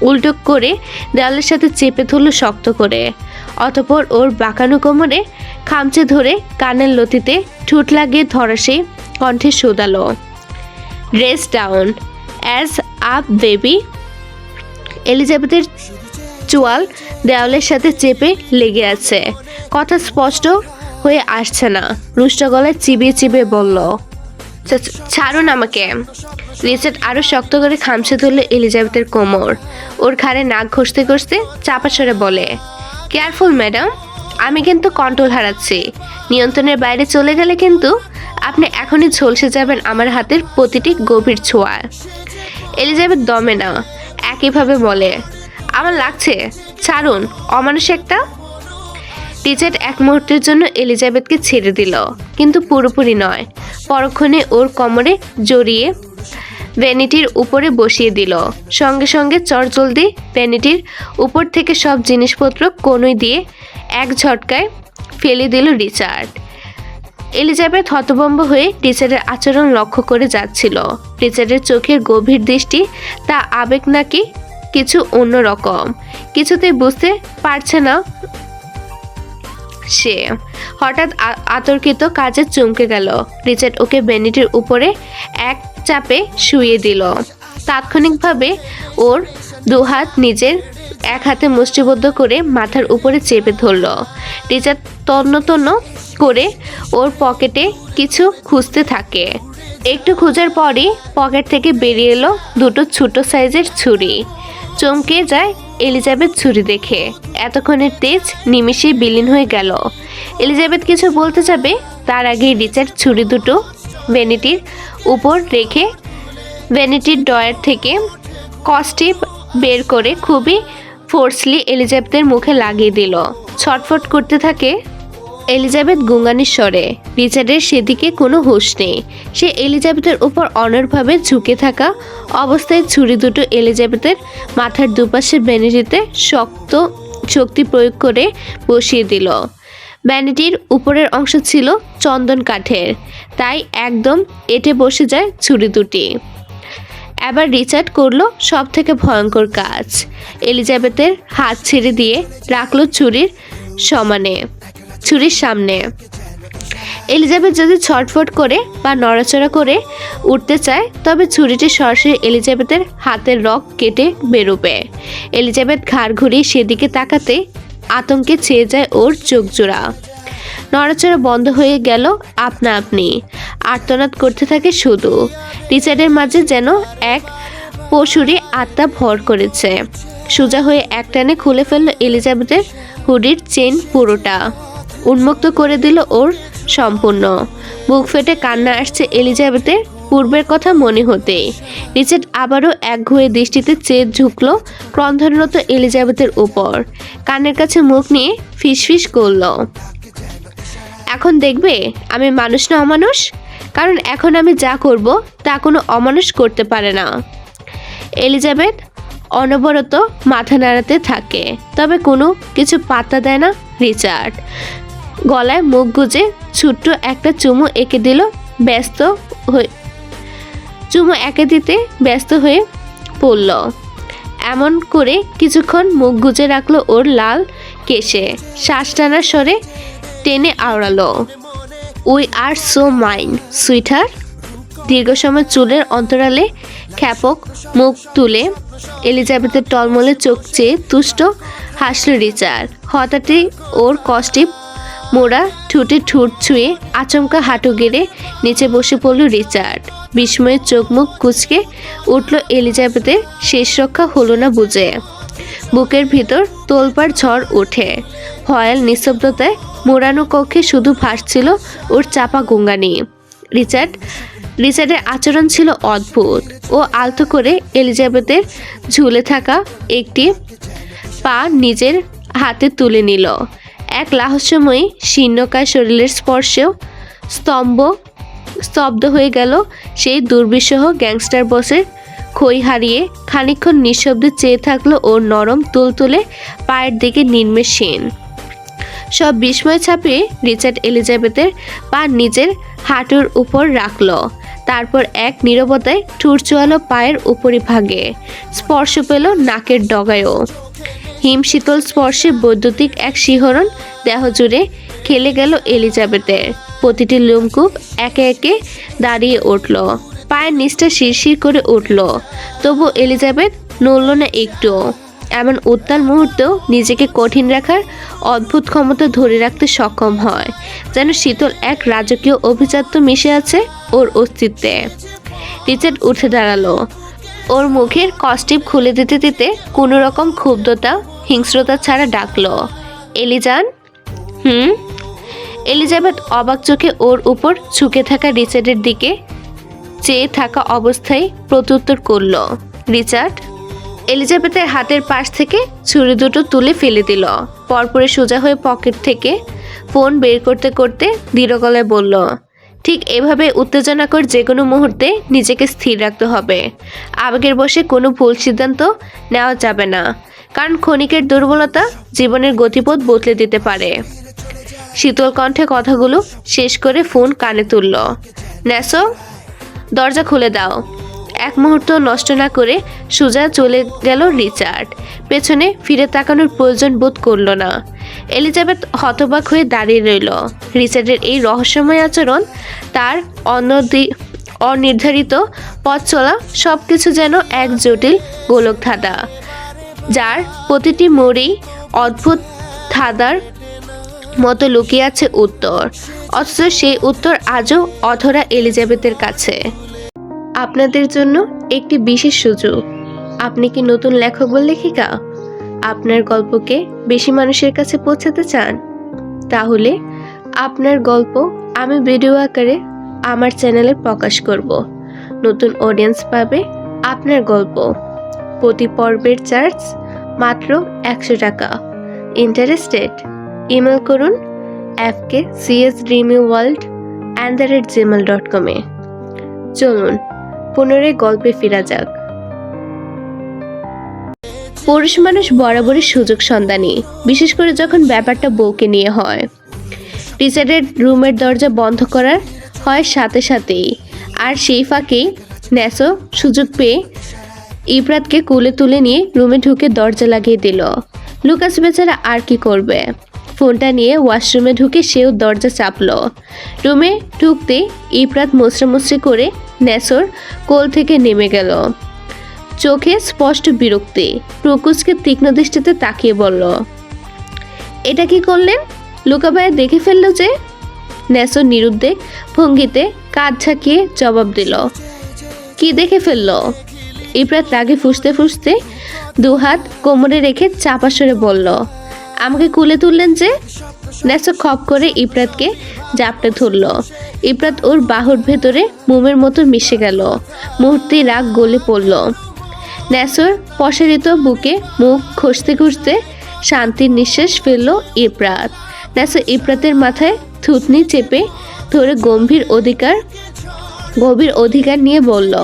উল্টো করে দেওয়ালের সাথে চেপে ধরল শক্ত করে। অতঃপর ওর বাঁকানো কোমরে খামচে ধরে কানের লতিতে ঠোঁট লাগিয়ে ধরাসে কণ্ঠে শোধালো, race down, as up baby. এলিজাবেথের চোয়াল দেওয়ালের সাথে চেপে লেগে আছে, কথা স্পষ্ট হয়ে আসছে না। রুষ্ট গলায় চিবিয়ে চিবিয়ে বলল, ছাড়ুন আমাকে। রিচার্ড আরো শক্ত করে খামচে ধরল এলিজাবেথের কোমর। ওর ঘাড়ে নাক ঘষতে ঘষতে চাপা স্বরে বলে, কেয়ারফুল ম্যাডাম, আমি কিন্তু কন্ট্রোল হারাচ্ছি। নিয়ন্ত্রণের বাইরে চলে গেলে কিন্তু আপনি এখনই ঝলসে যাবেন আমার হাতের প্রতিটি গভীর ছোঁয়ায়। এলিজাবেথ দমে না, একইভাবে বলে, আমার লাগছে, ছাড়ুন, অমানুষ একটা। রিচার্ড এক মুহূর্তের জন্য এলিজাবেথকে ছেড়ে দিল, কিন্তু পুরোপুরি নয়। পরক্ষণে ওর কোমরে জড়িয়ে ভ্যানিটির উপরে বসিয়ে দিল। সঙ্গে সঙ্গে চটজলদি ভ্যানিটির উপর থেকে সব জিনিসপত্র কনুই দিয়ে এক ঝটকায় ফেলে দিল রিচার্ড। এলিজাবেথ হতভম্ব হয়ে রিচার্ডের আচরণ লক্ষ্য করে যাচ্ছিল। রিচার্ডের চোখের গভীর দৃষ্টি, তা আবেগ নাকি কিছু অন্যরকম, কিছুতেই বুঝতে পারছে না সে। হঠাৎ আতর্কিত কাজে চমকে গেল। রিচার্ড ওকে ভ্যানিটির উপরে এক চাপে শুইয়ে দিল। তাৎক্ষণিকভাবে ওর দুহাত নিজের এক হাতে মুষ্টিবদ্ধ করে মাথার উপরে চেপে ধরল। রিচার্ড তন্ন তন্ন করে ওর পকেটে কিছু খুঁজতে থাকে। একটু খোঁজার পরই পকেট থেকে বেরিয়ে এলো দুটো ছোট সাইজের ছুরি। চমকে যায় এলিজাবেথ ছুরি দেখে। এতক্ষণের তেজ নিমিষেই বিলীন হয়ে গেল। এলিজাবেথ কিছু বলতে যাবে, তার আগেই রিচার্ড ছুরি দুটো ভ্যানিটির উপর রেখে ভ্যানিটির ডয়ার থেকে কস্টিপ বের করে খুবই ফোর্সলি এলিজাবেথের মুখে লাগিয়ে দিল। ছটফট করতে থাকে এলিজাবেথ গুঙ্গানির স্বরে। রিচার্ডের সেদিকে কোনো হুঁশ নেই। সে এলিজাবেথের উপর অনড়ভাবে ঝুঁকে থাকা অবস্থায় ছুরি দুটো এলিজাবেথের মাথার দুপাশে ভ্যানিটিতে শক্তি প্রয়োগ করে বসিয়ে দিল। ভ্যানিটির উপরের অংশ ছিল চন্দন কাঠের, তাই একদম এঁটে বসে যায় ছুরি দুটি। এবার রিচার্ড করলো সব থেকে ভয়ঙ্কর কাজ। এলিজাবেথের হাত ছেড়ে দিয়ে রাখলো ছুরির সামনে। এলিজাবেথ যদি ছটফট করে বা নড়াচড়া করে উঠতে চায়, তবে ছুরিটি সরাসরি এলিজাবেথের হাতের রগ কেটে বেরোবে। এলিজাবেথ ঘাড় ঘুরিয়ে সেদিকে তাকাতে আতঙ্কে ছেয়ে যায় ওর চোখজোড়া। নড়াচড়া বন্ধ হয়ে গেল আপনা আপনি। আর্তনাদ করতে থাকে শুধু। রিচার্ডের মাঝে যেন এক পশুরই আত্মা ভর করেছে। সোজা হয়ে একটানে খুলে ফেলল এলিজাবেথের হুডির চেন পুরোটা। উন্মুক্ত করে দিল ওর সম্পূর্ণ। বুক ফেটে কান্না আসছে এলিজাবেথের পূর্বের কথা মনে হতে। রিচার্ড আবারও একঘুয়ে দৃষ্টিতে চেয়ে ঝুঁকল ক্রন্ধনরত এলিজাবেথের উপর। কানের কাছে মুখ নিয়ে ফিসফিস করল, এখন দেখবে আমি মানুষ না অমানুষ? কারণ এখন আমি যা করব তা কোনো অমানুষ করতে পারে না। এলিজাবেথ অনবরত মাথা নাড়াতে থাকে, তবে কোনো কিছু পাত্তা দেয় না রিচার্ড। গলায় মুখ গুজে ছোট্ট একটা চুমু এঁকে দিতে ব্যস্ত হয়ে পড়ল। এমন করে কিছুক্ষণ মুখ গুজে রাখলো ওর লাল কেশে। শ্বাস টানার স্বরে টেনে আওড়ালো, we are so mine sweetheart. দীর্ঘ সময় চুলের অন্তরালে খ্যাপক মুখ তুলে এলিজাবেথের টলমলে চোখ চেয়ে তুষ্ট হাসল রিচার্ড। হঠাৎই ওর কষ্টে মোড়া ঠুটে ঠুট ছুঁয়ে আচমকা হাঁটু গেড়ে নিচে বসে পড়ল রিচার্ড। বিস্ময়ে চোখ মুখ কুঁচকে উঠল এলিজাবেথের। শেষ রক্ষা হলো না বুঝে। বুকের ভিতর তোলপাড় ঝড় ওঠে। ভয়াল নিস্তব্ধতায় মোড়ানো কক্ষে শুধু ভাসছিল ওর চাপা গুঙ্গানি। রিচার্ডের আচরণ ছিল অদ্ভুত। ও আলতো করে এলিজাবেথের ঝুলে থাকা একটি পা নিজের হাতে তুলে নিল। এক লাহস্যময়ী শীর্ণকায় শরীরের স্পর্শেও স্তব্ধ হয়ে গেল সেই দুর্বিষহ গ্যাংস্টার বসের খই হারিয়ে। খানিকক্ষণ নিঃশব্দে চেয়ে থাকলো ওর নরম তুলতুলে পায়ের দিকে নির্মেষহীন। সব বিস্ময় ছাপিয়ে রিচার্ড এলিজাবেথের পা নিজের হাঁটুর উপর রাখল। তারপর এক নীরবতায় ঠুট চোয়ালো পায়ের উপরিভাগে স্পর্শ পেল নাকের ডগায়ও। হিমশীতল স্পর্শে বৈদ্যুতিক এক শিহরণ দেহ জুড়ে খেলে গেল এলিজাবেথের। প্রতিটি লোমকূপ একে একে দাঁড়িয়ে উঠল। পায়ের নিচটা শিরশির করে উঠল। তবু এলিজাবেথ নড়ল না একটুও। এমন উত্তাল মুহূর্তেও নিজেকে কঠিন রাখার অদ্ভুত ক্ষমতা ধরে রাখতে সক্ষম হয়, যেন শীতল এক রাজকীয় অভিজাত্য মিশে আছে ওর অস্তিত্বে। রিচার্ড উঠে দাঁড়ালো। ওর মুখের কস্টিপ খুলে দিতে দিতে কোনো রকম ক্ষুব্ধতা হিংস্রতা ছাড়া ডাকলো, এলিজান। এলিজাবেথ অবাক চোখে ওর উপর ঝুঁকে থাকা রিচার্ডের দিকে চেয়ে থাকা অবস্থায় প্রত্যুত্তর করল, রিচার্ড। এলিজাবেথের হাতের পাশ থেকে ছুরি দুটো তুলে ফেলে দিল। পরপরে সোজা হয়ে পকেট থেকে ফোন বের করতে করতে দৃঢ় গলায় বলল, ঠিক এভাবে উত্তেজনাকর যে কোনো মুহূর্তে নিজেকে স্থির রাখতে হবে। আবেগের বশে কোনো ভুল সিদ্ধান্ত নেওয়া যাবে না, কারণ ক্ষণিকের দুর্বলতা জীবনের গতিপথ বদলে দিতে পারে। শীতল কণ্ঠে কথাগুলো শেষ করে ফোন কানে তুলল। ন্যাসো, দরজা খুলে দাও। এক মুহূর্ত নষ্ট না করে সোজা চলে গেল রিচার্ড। পেছনে ফিরে তাকানোর প্রয়োজন বোধ করল না। এলিজাবেথ হতবাক হয়ে দাঁড়িয়ে রইল। রিচার্ডের এই রহস্যময় আচরণ, তার অনির্ধারিত পথ চলা, সবকিছু যেন এক জটিল গোলকধাঁধা, যার প্রতিটি মোড়েই অদ্ভুত ধাঁধার মতো লুকিয়ে আছে উত্তর। অথচ সেই উত্তর আজও অধরা এলিজাবেথের কাছে। আপনাদের জন্য একটি বিশেষ সুযোগ। আপনি কি নতুন লেখক বা লেখিকা? আপনার গল্পকে বেশি মানুষের কাছে পৌঁছাতে চান? তাহলে আপনার গল্প আমি ভিডিও আকারে আমার চ্যানেলে প্রকাশ করব। নতুন অডিয়েন্স পাবে আপনার গল্প। প্রতি পর্বের চার্জ মাত্র 100 টাকা। ইন্টারেস্টেড? ইমেল করুন fkcsdreamyworld@gmail.com এ। চলুন পুনরায় গল্পে ফেরা যাক। পুরুষ মানুষ বরাবরই সুযোগ সন্ধানী, বিশেষ করে যখন ব্যাপারটা বউকে নিয়ে হয়। টিচারের রুমের দরজা বন্ধ করার হয় সাথে সাথেই। আর সেই ফাঁকেই ন্যাসো সুযোগ পেয়ে ইফরাতকে কোলে তুলে নিয়ে রুমে ঢুকে দরজা লাগিয়ে দিল। লুকাস বেচারা আর কি করবে, ফোনটা নিয়ে ওয়াশরুমে ঢুকে সেও দরজা চাপলো। রুমে ঢুকতে ইফরাত মুচড়ামুচড়ি করে ন্যাসোর কোল থেকে নেমে গেল। চোখে স্পষ্ট বিরক্তি, প্রকুশকে তীক্ষ্ণ দৃষ্টিতে তাকিয়ে বলল, এটা কি করলেন? লুকা ভাইয়া দেখে ফেললো যে? ন্যাসো নিরুদ্বেগ ভঙ্গিতে কাঁধ ঝাঁকিয়ে জবাব দিল, কি দেখে ফেললো? ইফরাত রাগে ফুঁসতে ফুঁসতে দুহাত কোমরে রেখে চাপা সরে বলল, আমাকে কুলে তুললেন যে? ন্যাসো খপ করে ইফরাতকে জাপটে ধরল। ইফরাত ওর বাহুর ভেতরে মোমের মতো মিশে গেল। মুহূর্তেই রাগ গলে পড়ল। ন্যাসোর প্রসারিত বুকে মুখ ঘষতে ঘষতে শান্তির নিঃশ্বাস ফেলল ইফরাত। ন্যাসো ইফরাতের মাথায় থুতনি চেপে ধরে গভীর অধিকার নিয়ে বলল,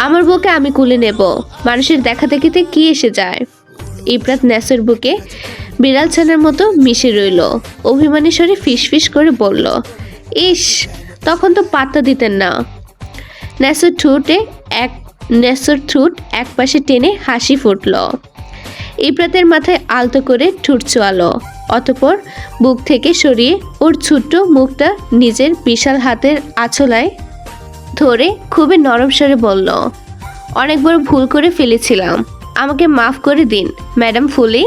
আমার বুকে আমি কুলে নেব, মানুষের দেখা দেখিতে কি এসে যায়? ইফরাত ন্যাসোর বুকে বিড়াল ছানার মতো মিশে রইল। অভিমানী স্বরে ফিসফিস করে বলল, ইস, তখন তো পাত্তা দিতেন না। ন্যাসোর ঠোঁট এক পাশে টেনে হাসি ফুটল। ইফরাতের মাথায় আলতো করে ঠোঁট চোয়ালো, অতঃপর বুক থেকে সরিয়ে ওর ছোট্ট মুখটা নিজের বিশাল হাতের আঁচলায় ধরে খুবই নরম স্বরে বলল, অনেক বড় ভুল করে ফেলেছিলাম, আমাকে মাফ করে দিন ম্যাডাম ফুলি।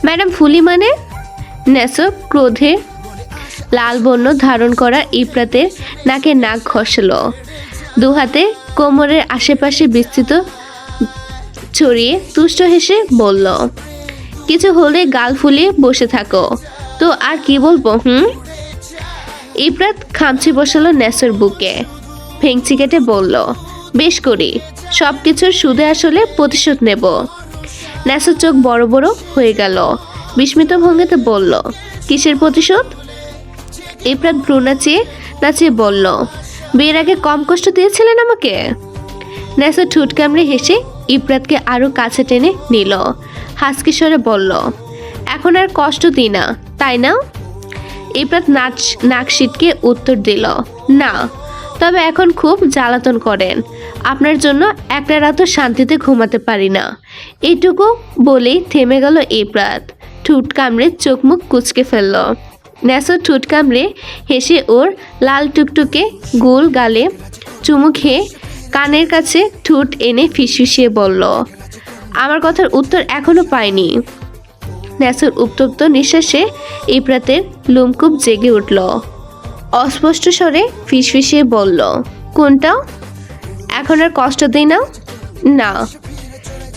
ম্যাডাম ফুলি মানে? ন্যাসো ক্রোধে লাল বর্ণ ধারণ করা ইফরাতের নাকে নাক ঘষল। দুহাতে কোমরের আশেপাশে বিস্তৃত ছড়িয়ে তুষ্ট হেসে বলল, কিছু হলে গাল ফুলিয়ে বসে থাকো তো আর কি বলবো? ইফরাত খামচি বসালো ন্যাসোর বুকে, ভেঙচি কেটে বলল, বেশ করি, সব কিছুর সুদে আসলে প্রতিশোধ নেব। ন্যাসোর চোখ বড় বড় হয়ে গেল, বিস্মিত ভঙ্গিতে বলল, কিসের প্রতিশোধ? ইফরাত ভ্রু নাচিয়ে বলল, বিয়ের আগে কম কষ্ট দিয়েছিলেন আমাকে। ন্যাসো ঠোঁট কামড়ে হেসে ইফরাতকে আরো কাছে টেনে নিল, হাসকি স্বরে বলল, এখন আর কষ্ট দিই না, তাই না? ইফরাত নাক সিটকে উত্তর দিল, না, তবে এখন খুব জ্বালাতন করেন, আপনার জন্য একটা রাতও শান্তিতে ঘুমাতে পারি না। এইটুকু বলেই থেমে গেল ইফরাত, ঠোঁট কামড়ে চোখ মুখ কুচকে ফেলল। ন্যাসো ঠোঁট কামড়ে হেসে ওর লাল টুকটুকে গোল গালে চুমু খেয়ে কানের কাছে ঠোঁট এনে ফিসফিসিয়ে বলল, আমার কথার উত্তর এখনো পাইনি। ন্যাসোর উত্তপ্ত নিঃশ্বাসে ইফরাতের লোমকূপ জেগে উঠল। অস্পষ্ট স্বরে ফিসফিসিয়ে বলল, কোনটা? এখন আর কষ্ট দিই না? না।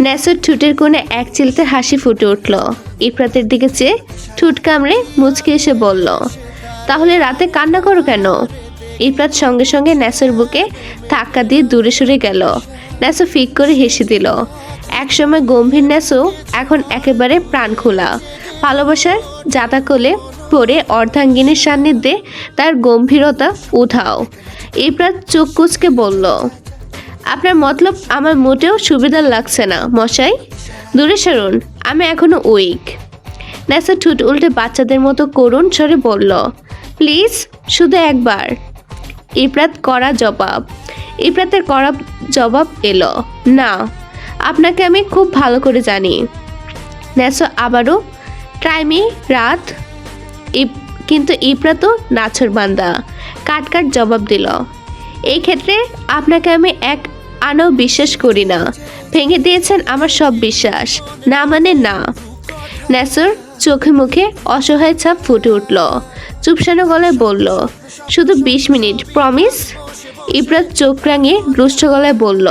ন্যাসোর ঠোঁটের কোণে এক চিলতে হাসি ফুটে উঠল। ইফরাতের দিকে চেয়ে ঠোঁট কামড়ে মুচকে এসে বলল, তাহলে রাতে কান্না করো কেন? ইফরাত সঙ্গে সঙ্গে ন্যাসোর বুকে ধাক্কা দিয়ে দূরে সরে গেল। ন্যাসো ফিক করে হেসে দিল। একসময় গম্ভীর ন্যাসো এখন একেবারে প্রাণ খোলা, ভালোবাসার জাতাকলে পরে অর্ধাঙ্গিনীর সান্নিধ্যে তার গম্ভীরতা উধাও। ইফরাত চোখ কুচকে বলল, আপনার মতলব আমার মোটেও সুবিধার লাগছে না মশাই, দূরে সরুন, আমি এখনো উইক। ন্যাসো ঠোঁট উল্টে বাচ্চাদের মতো করুণ স্বরে বলল, প্লিজ, শুধু একবার। ইফরাতের কড়া জবাব এলো, না, আপনাকে আমি খুব ভালো করে জানি। ন্যাসো আবারও ট্রাইমি রাত, কিন্তু ইফরাতও নাছরবান্দা কাট জবাব দিল, এই ক্ষেত্রে আপনাকে আমি এক আনাও বিশ্বাস করি না, ভেঙে দিয়েছেন আমার সব বিশ্বাস, না মানে না। ন্যাসোর চোখে মুখে অসহায় ছাপ ফুটে উঠল, চুপসানো গলায় বলল, শুধু 20 মিনিট, প্রমিস? ইফরাত চোখ রাঙিয়ে রুষ্ট গলায় বলল,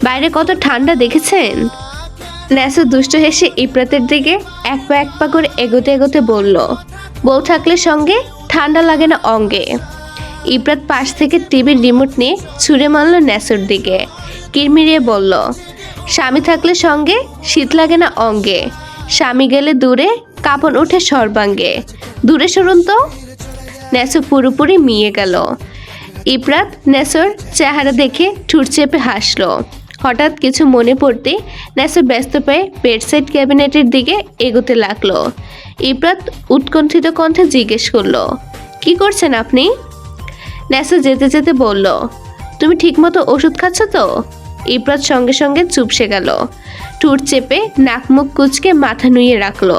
বাইরে কত ঠান্ডা দেখেছেন? ন্যাসো দুষ্ট হেসে ইফরাতের দিকে এক পা করে এগোতে এগোতে বলল, বউ থাকলে সঙ্গে ঠান্ডা লাগে না অঙ্গে। ইফরাত পাশ থেকে টিভির রিমোট নিয়ে ছুঁড়ে মারল ন্যাসোর দিকে, কিরমিরিয়ে বলল, স্বামী থাকলে সঙ্গে শীত লাগে না অঙ্গে, স্বামী গেলে দূরে কাঁপন ওঠে সর্বাঙ্গে, দূরে সরুন তো। ন্যাসো পুরোপুরি মিয়ে গেল। ইফরাত ন্যাসোর চেহারা দেখে ঠোঁট চেপে হাসল। হঠাৎ কিছু মনে পড়তে ন্যাসো ব্যস্ত পায়ে বেডসাইড ক্যাবিনেটের দিকে এগোতে লাগলো। ইপরাত উৎকণ্ঠিত কণ্ঠে জিজ্ঞেস করলো, কি করছেন আপনি? নেসো যেতে যেতে বলল, তুমি ঠিকমতো ওষুধ খাচ্ছ তো? ইপরাত সঙ্গে সঙ্গে চুপসে গেল। ঠোঁট চেপে নাক মুখ কুচকে মাথা নুয়ে রাখলো।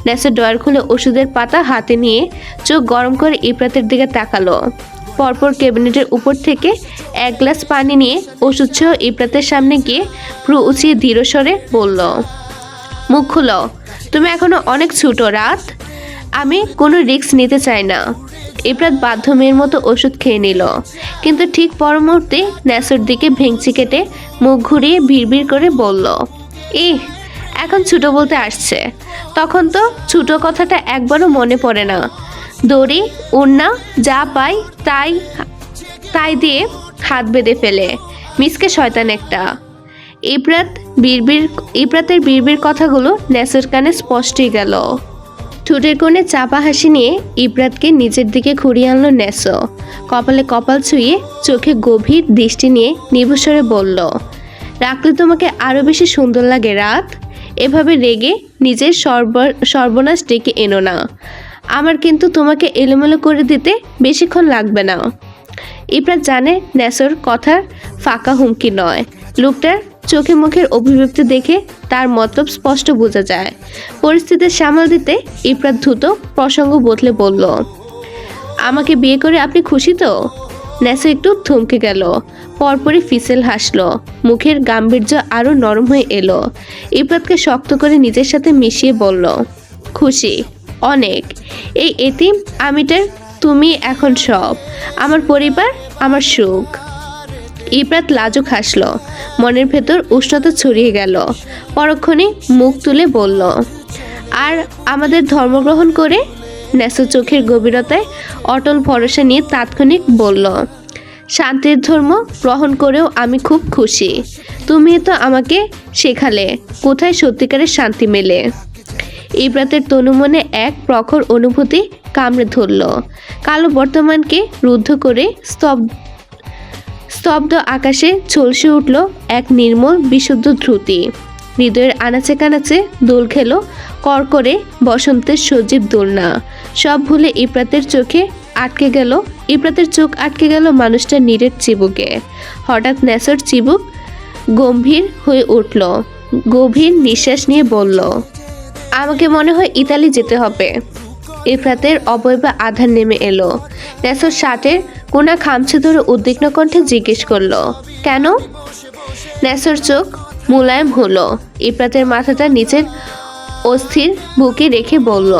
নেসো ডয়ার খুলে ওষুধের পাতা হাতে নিয়ে চোখ গরম করে ইপরাতের দিকে তাকালো। পরপর ক্যাবিনেটের উপর থেকে এক গ্লাস পানি নিয়ে ওষুধ সহ ইপরাতের সামনে গিয়ে ভ্রু উঁচিয়ে ধীর স্বরে বলল, মুখ খুলো, তুমি এখনো অনেক ছোট রাত, আমি কোনো রিস্ক নিতে চাই না। ইপরাত বাধ্য মেয়ের মতো ওষুধ খেয়ে নিল, কিন্তু ঠিক পর মুহূর্তে নেসোর দিকে ভেঙচি কেটে মুখ ঘুরিয়ে ভিড় করে বলল, ইহ, এখন ছোট বলতে আসছে, তখন তো ছোট কথাটা একবারও মনে পড়ে না। দড়ি ওড়না যা পাই তাই তাই দিয়ে হাত বেঁধে ফেলে, মিসকে শয়তান একটা। ইপরাতের বিড়বিড় কথাগুলো নেসোর কানে স্পষ্টই গেল। ঠোঁটের কোণে চাপা হাসি নিয়ে ইপরাতকে নিজের দিকে ঘুরিয়ে আনলো নেসো। কপালে কপাল ছুঁয়ে চোখে গভীর দৃষ্টি নিয়ে নিভুস্বরে বলল, রাখলে তোমাকে আরও বেশি সুন্দর লাগে রাত। এভাবে রেগে নিজের সর্বনাশ ডেকে এনো না, আমার কিন্তু তোমাকে এলোমেলো করে দিতে বেশিক্ষণ লাগবে না। ইপরাত জানে নেসোর কথা ফাঁকা হুমকি নয়। লোকটার চোখে মুখের অভিব্যক্তি দেখে তার মতলব স্পষ্ট বোঝা যায়। পরিস্থিতি সামাল দিতে ইপরাত দ্রুত প্রসঙ্গ বদলে বলল, আমাকে বিয়ে করে আপনি খুশি তো? নেসো একটু থমকে গেল, পরপরই ফিসেল হাসলো। মুখের গাম্ভীর্য আরও নরম হয়ে এলো। ইপরাতকে শক্ত করে নিজের সাথে মিশিয়ে বলল, খুশি অনেক। এই এতিম আমিটার তুমি এখন সব, আমার পরিবার, আমার সুখ। ইপরাত লাজুক হাসলো, মনের ভেতর উষ্ণতা ছড়িয়ে গেল। পরক্ষণে মুখ তুলে বলল, আর আমাদের ধর্মগ্রহণ করে? নেসো চোখের গভীরতায় অটল ভরসা নিয়ে তাৎক্ষণিক বলল, শান্তির ধর্ম গ্রহণ করেও আমি খুব খুশি। তুমি তো আমাকে শেখালে কোথায় সত্যিকারের শান্তি মেলে। ইপরাতের তনুমনে এক প্রখর অনুভূতি কামড়ে ধরল। কালো বর্তমানকে রুদ্ধ করে স্তব্ধ আকাশে ঝলসে উঠল এক নির্মল বিশুদ্ধ ধ্রুতি। হৃদয়ের আনাচে কানাচে দোল খেলো করকরে বসন্তের সজীব দোলনা। সব ভুলে ইপরাতের চোখ আটকে গেল মানুষটার নীরের চিবুকে। হঠাৎ নেসোর চিবুক গম্ভীর হয়ে উঠল। গভীর নিঃশ্বাস নিয়ে বলল, আমাকে মনে হয় ইতালি যেতে হবে। ইফরাতের অবয়বে আধার নেমে এলো। নেসোর শার্টের কোনা খামছে ধরে উদ্বিগ্ন কণ্ঠে জিজ্ঞেস করলো, কেন? নেসোর চোখ মুলায়ম হলো। ইফরাতের মাথাটা নিচের অস্থির বুকে রেখে বলল,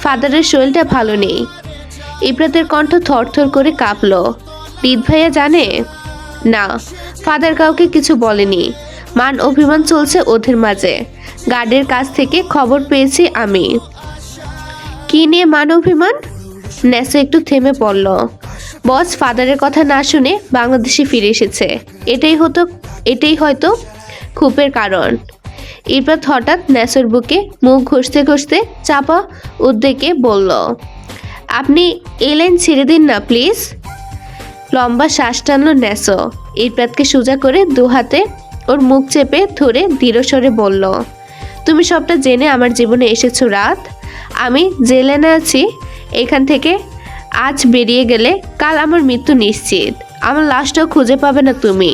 ফাদারের শরীরটা ভালো নেই। ইফরাতের কণ্ঠ থরথর করে কাঁপলো। রিদ ভাইয়া জানে? না, ফাদার কাউকে কিছু বলেনি। মান অভিমান চলছে ওদের মাঝে। গার্ডের কাছ থেকে খবর পেয়েছি আমি। কি নিয়ে মান অভিমান? নেসো একটু থেমে পড়ল। বস ফাদারের কথা না শুনে বাংলাদেশে ফিরে এসেছে, এটাই হয়তো ক্ষোভের কারণ। ইরফাত হঠাৎ নেসোর বুকে মুখ ঘষতে ঘষতে চাপা উদ্বেগে বলল, আপনি এই লাইন ছেড়ে দিন না প্লিজ। লম্বা শ্বাস টানল নেসো। ইরফাতকে সোজা করে দু হাতে ওর মুখ চেপে ধরে দৃঢ়স্বরে বলল, তুমি সবটা জেনে আমার জীবনে এসেছো রাত। আমি জেলে না আছি। এখান থেকে আজ বেরিয়ে গেলে কাল আমার মৃত্যু নিশ্চিত। আমার লাশটাও খুঁজে পাবে না তুমি।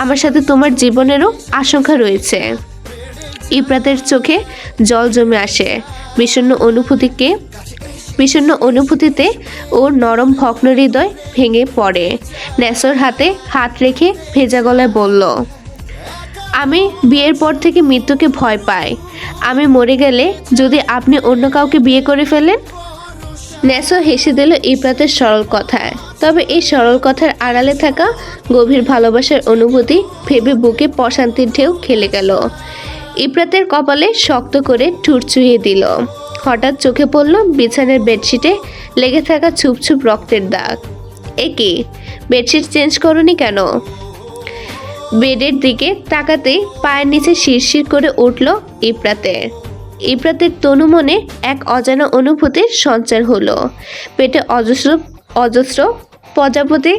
আমার সাথে তোমার জীবনেরও আশঙ্কা রয়েছে। ইফরাতের চোখে জল জমে আসে। বিষণ্ণ অনুভূতিতে ওর নরম ভগ্ন হৃদয় ভেঙে পড়ে। নেসোর হাতে হাত রেখে ভেজা গলায় বলল, আমি বিয়ের পর থেকে মৃত্যুকে ভয় পাই। আমি মরে গেলে যদি আপনি অন্য কাউকে বিয়ে করে ফেলেন। নেসো হেসে দিল ইফরাতের সরল কথায়। তবে এই সরল কথার আড়ালে থাকা গভীর ভালোবাসার অনুভূতি ভেবে বুকে প্রশান্তির ঢেউ খেলে গেল। ইফরাতের কপালে শক্ত করে ঠুট চুইয়ে দিল। হঠাৎ চোখে পড়ল বিছানার বেডশিটে লেগে থাকা ছুপ রক্তের দাগ। এ কি, বেডশিট চেঞ্জ করনি কেন? বেডের দিকে তাকাতেই পায়ের নিচে শিরশির করে উঠল ইফরাতের তনু মনে এক অজানা অনুভূতির সঞ্চার হলো। পেটে অজস্র প্রজাপতি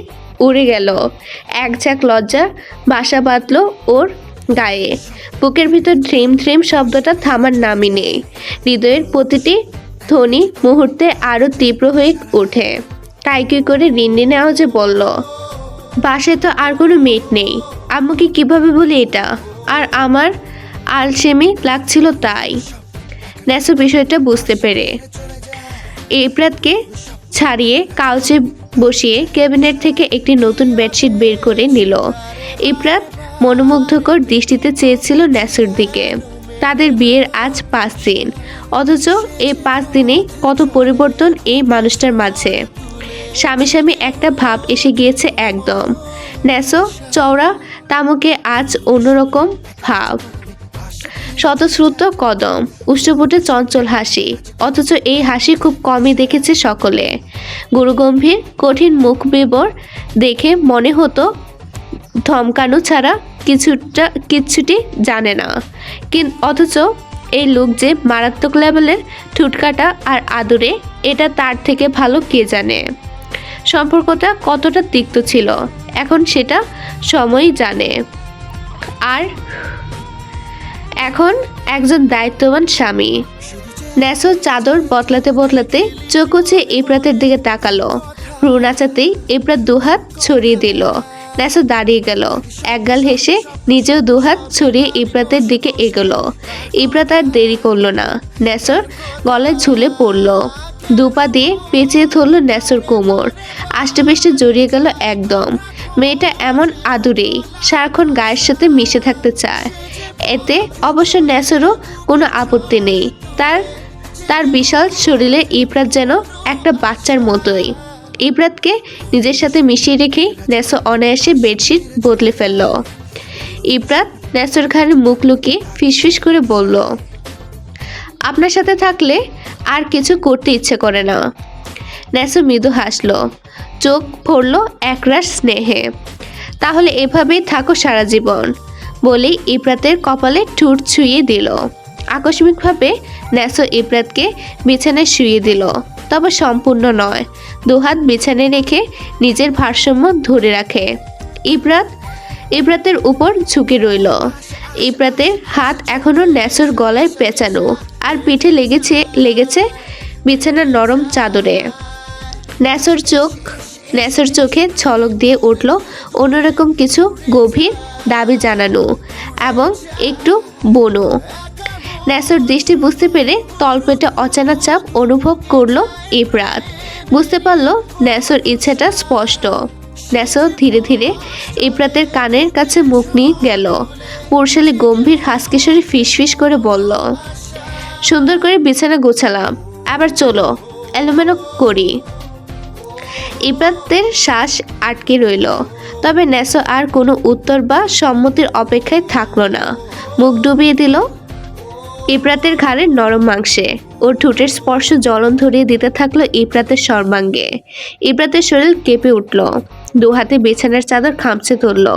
উড়ে গেল। এক ঝাঁক লজ্জা বাসা বাঁধল ওর গায়ে। বুকের ভিতর ধ্রিম ধ্রিম শব্দটা থামার নামই নেই। হৃদয়ের প্রতিটি ধ্বনি মুহূর্তে আরো তীব্র হয়ে ওঠে। কাইকুই করে রিনরিনে আওয়াজে বলল, বাসায় তো আর কোনো মেট নেই, আম্মুকে কিভাবে বলি এটা? আর আমার আলসেমি লাগছিল তাই। নেসো বিষয়টা বুঝতে পেরে ইফরাতকে ছাড়িয়ে কাউচে বসিয়ে ক্যাবিনেট থেকে একটি নতুন বেডশিট বের করে নিল। ইফরাত মনোমুগ্ধকর দৃষ্টিতে চেয়েছিল নেসোর দিকে। তাদের বিয়ের আজ 5 দিন, অথচ এই 5 দিনে কত পরিবর্তন এই মানুষটার মাঝে। স্বামী স্বামী একটা ভাব এসে গিয়েছে একদম। নেসো চওড়া তামুকে আজ অন্যরকম ভাব, শতশ্রুত কদম, উষ্ঠপুটে চঞ্চল হাসি, অথচ এই হাসি খুব কমই দেখেছে সকলে। গুরুগম্ভীর কঠিন মুখ বিবর দেখে মনে হতো ধমকানো ছাড়া কিচ্ছুটি জানে না। অথচ এই লোক যে মারাত্মক লেভেলের ঠুটকাটা আর আদরে, এটা তার থেকে ভালো কে জানে। সম্পর্কটা কতটা তিক্ত ছিল এখন সেটা সময়ই জানে। আর এখন একজন দায়িত্ববান স্বামী। নেসো চাদর বদলাতে চোখ উঁচে ইফরাতের দিকে তাকালো। ভ্রু নাচাতেই ইফরাত দুহাত ছড়িয়ে দিল। নেসো দাঁড়িয়ে গেল, একগাল হেসে নিজেও দুহাত ছড়িয়ে ইফরাতের দিকে এগোলো। ইফরাত আর দেরি করলো না, নেসোর গলায় ঝুলে পড়ল। দুপা দিয়ে পেঁচিয়ে ধরল নেসোর কোমর, আষ্টেপৃষ্টে জড়িয়ে গেল একদম। মেয়েটা এমন আদুরেই, সারাক্ষণ গায়ের সাথে মিশে থাকতে চায়। এতে অবশ্য নেসোরও কোনো আপত্তি নেই। তার বিশাল শরীরে ইফরাত যেন একটা বাচ্চার মতোই। ইফরাতকে নিজের সাথে মিশিয়ে রেখেই নেসো অনায়াসে বেডশিট বদলে ফেলল। ইফরাত নেসোর ঘাড়ে মুখ লুকিয়ে ফিসফিস করে বলল, আপনার সাথে থাকলে আর কিছু করতে ইচ্ছে করে না। নেসো মৃদু হাসলো, চোখ ভরল একরাশ স্নেহে। তাহলে এভাবেই থাকো সারা জীবন, বলেই ইফরাতের কপালে ঠোঁট ছুঁয়ে দিল। আকস্মিকভাবে নেসো ইফরাতকে বিছানায় শুইয়ে দিল, তবে সম্পূর্ণ নয়। দুহাত বিছানায় রেখে নিজের ভারসাম্য ধরে রাখে। ইফরাতের উপর ঝুঁকে রইল। ইফরাতের হাত এখনো নেসোর গলায় পেঁচানো, আর পিঠে লেগেছে বিছানার নরম চাদরে। নেসোর চোখে ঝলক দিয়ে উঠল অন্যরকম কিছু গভীর দাবি জানানো এবং একটু বনো। নেসোর দৃষ্টি বুঝতে পেরে তলপেটে অচেনা চাপ অনুভব করলো ইফরাত। বুঝতে পারল নেসোর ইচ্ছাটা স্পষ্ট। নেসো ধীরে ধীরে ইফরাতের কানের কাছে মুখ নিয়ে গেল। পুরুষালী গম্ভীর হাসকিশোরী ফিসফিস করে বলল, সুন্দর করে বিছানা গোছালাম, আবার চলো এলোমেলো করি। ইফরাতের শ্বাস আটকে রইল, তবে নেসো আর কোনো উত্তর বা সম্মতির অপেক্ষায় থাকলো না। মুখ ডুবিয়ে দিল ইফরাতের ঘাড়ের নরম মাংসে। ওর ঠোঁটের স্পর্শ জ্বলন ধরিয়ে দিতে থাকলো ইফরাতের সর্বাঙ্গে। ইফরাতের শরীর কেঁপে উঠল, দুহাতে বিছানার চাদর খামচে ধরল।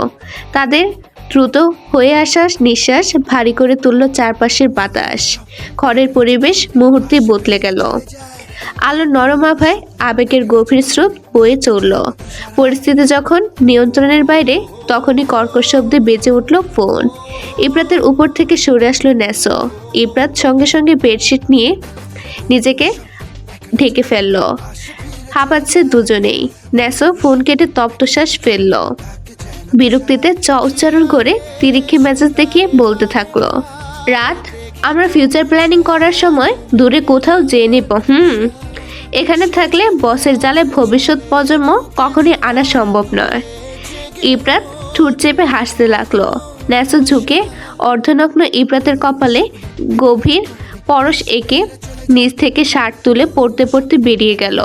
তাদের দ্রুত হয়ে আসা নিঃশ্বাস ভারী করে তুলল চারপাশের বাতাস। ঘরের পরিবেশ মুহূর্তে বদলে গেল। আলোর নরম আভায় আবেগের গভীর স্রোত বয়ে চলল। পরিস্থিতি যখন নিয়ন্ত্রণের বাইরে, তখনই কর্কশ শব্দে বেজে উঠল ফোন। ইফরাতের উপর থেকে সরে আসলো নেসো। ইফরাত সঙ্গে সঙ্গে বেডশিট নিয়ে নিজেকে ঢেকে ফেলল। হাঁপাচ্ছে দুজনেই। নেসো ফোন কেটে তপ্তশ্বাস ফেলল। বিরক্তিতে উচ্চারণ করে তিরিক্ষি মেজাজ দেখিয়ে বলতে থাকলো, রাত, আমরা ফিউচার প্ল্যানিং করার সময় দূরে কোথাও যেয়ে নিব। এখানে থাকলে বসের জালে ভবিষ্যৎ প্রজন্ম কখনই আনা সম্ভব নয়। ইফরাত ঠোঁট চেপে হাসতে লাগলো। নেসো ঝুঁকে অর্ধনগ্ন ইফরাতের কপালে গভীর পরশ এঁকে নিচ থেকে শার্ট তুলে পড়তে বেরিয়ে গেল।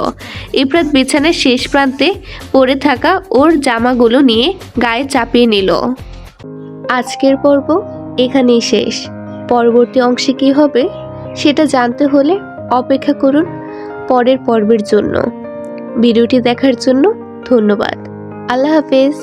ইফরাত বিছানার শেষ প্রান্তে পড়ে থাকা ওর জামাগুলো নিয়ে গায়ে চাপিয়ে নিল। আজকের পর্ব এখানেই শেষ। পরবর্তী অংশে কী হবে সেটা জানতে হলে অপেক্ষা করুন পরের পর্বের জন্য। ভিডিওটি দেখার জন্য ধন্যবাদ। আল্লাহ হাফেজ।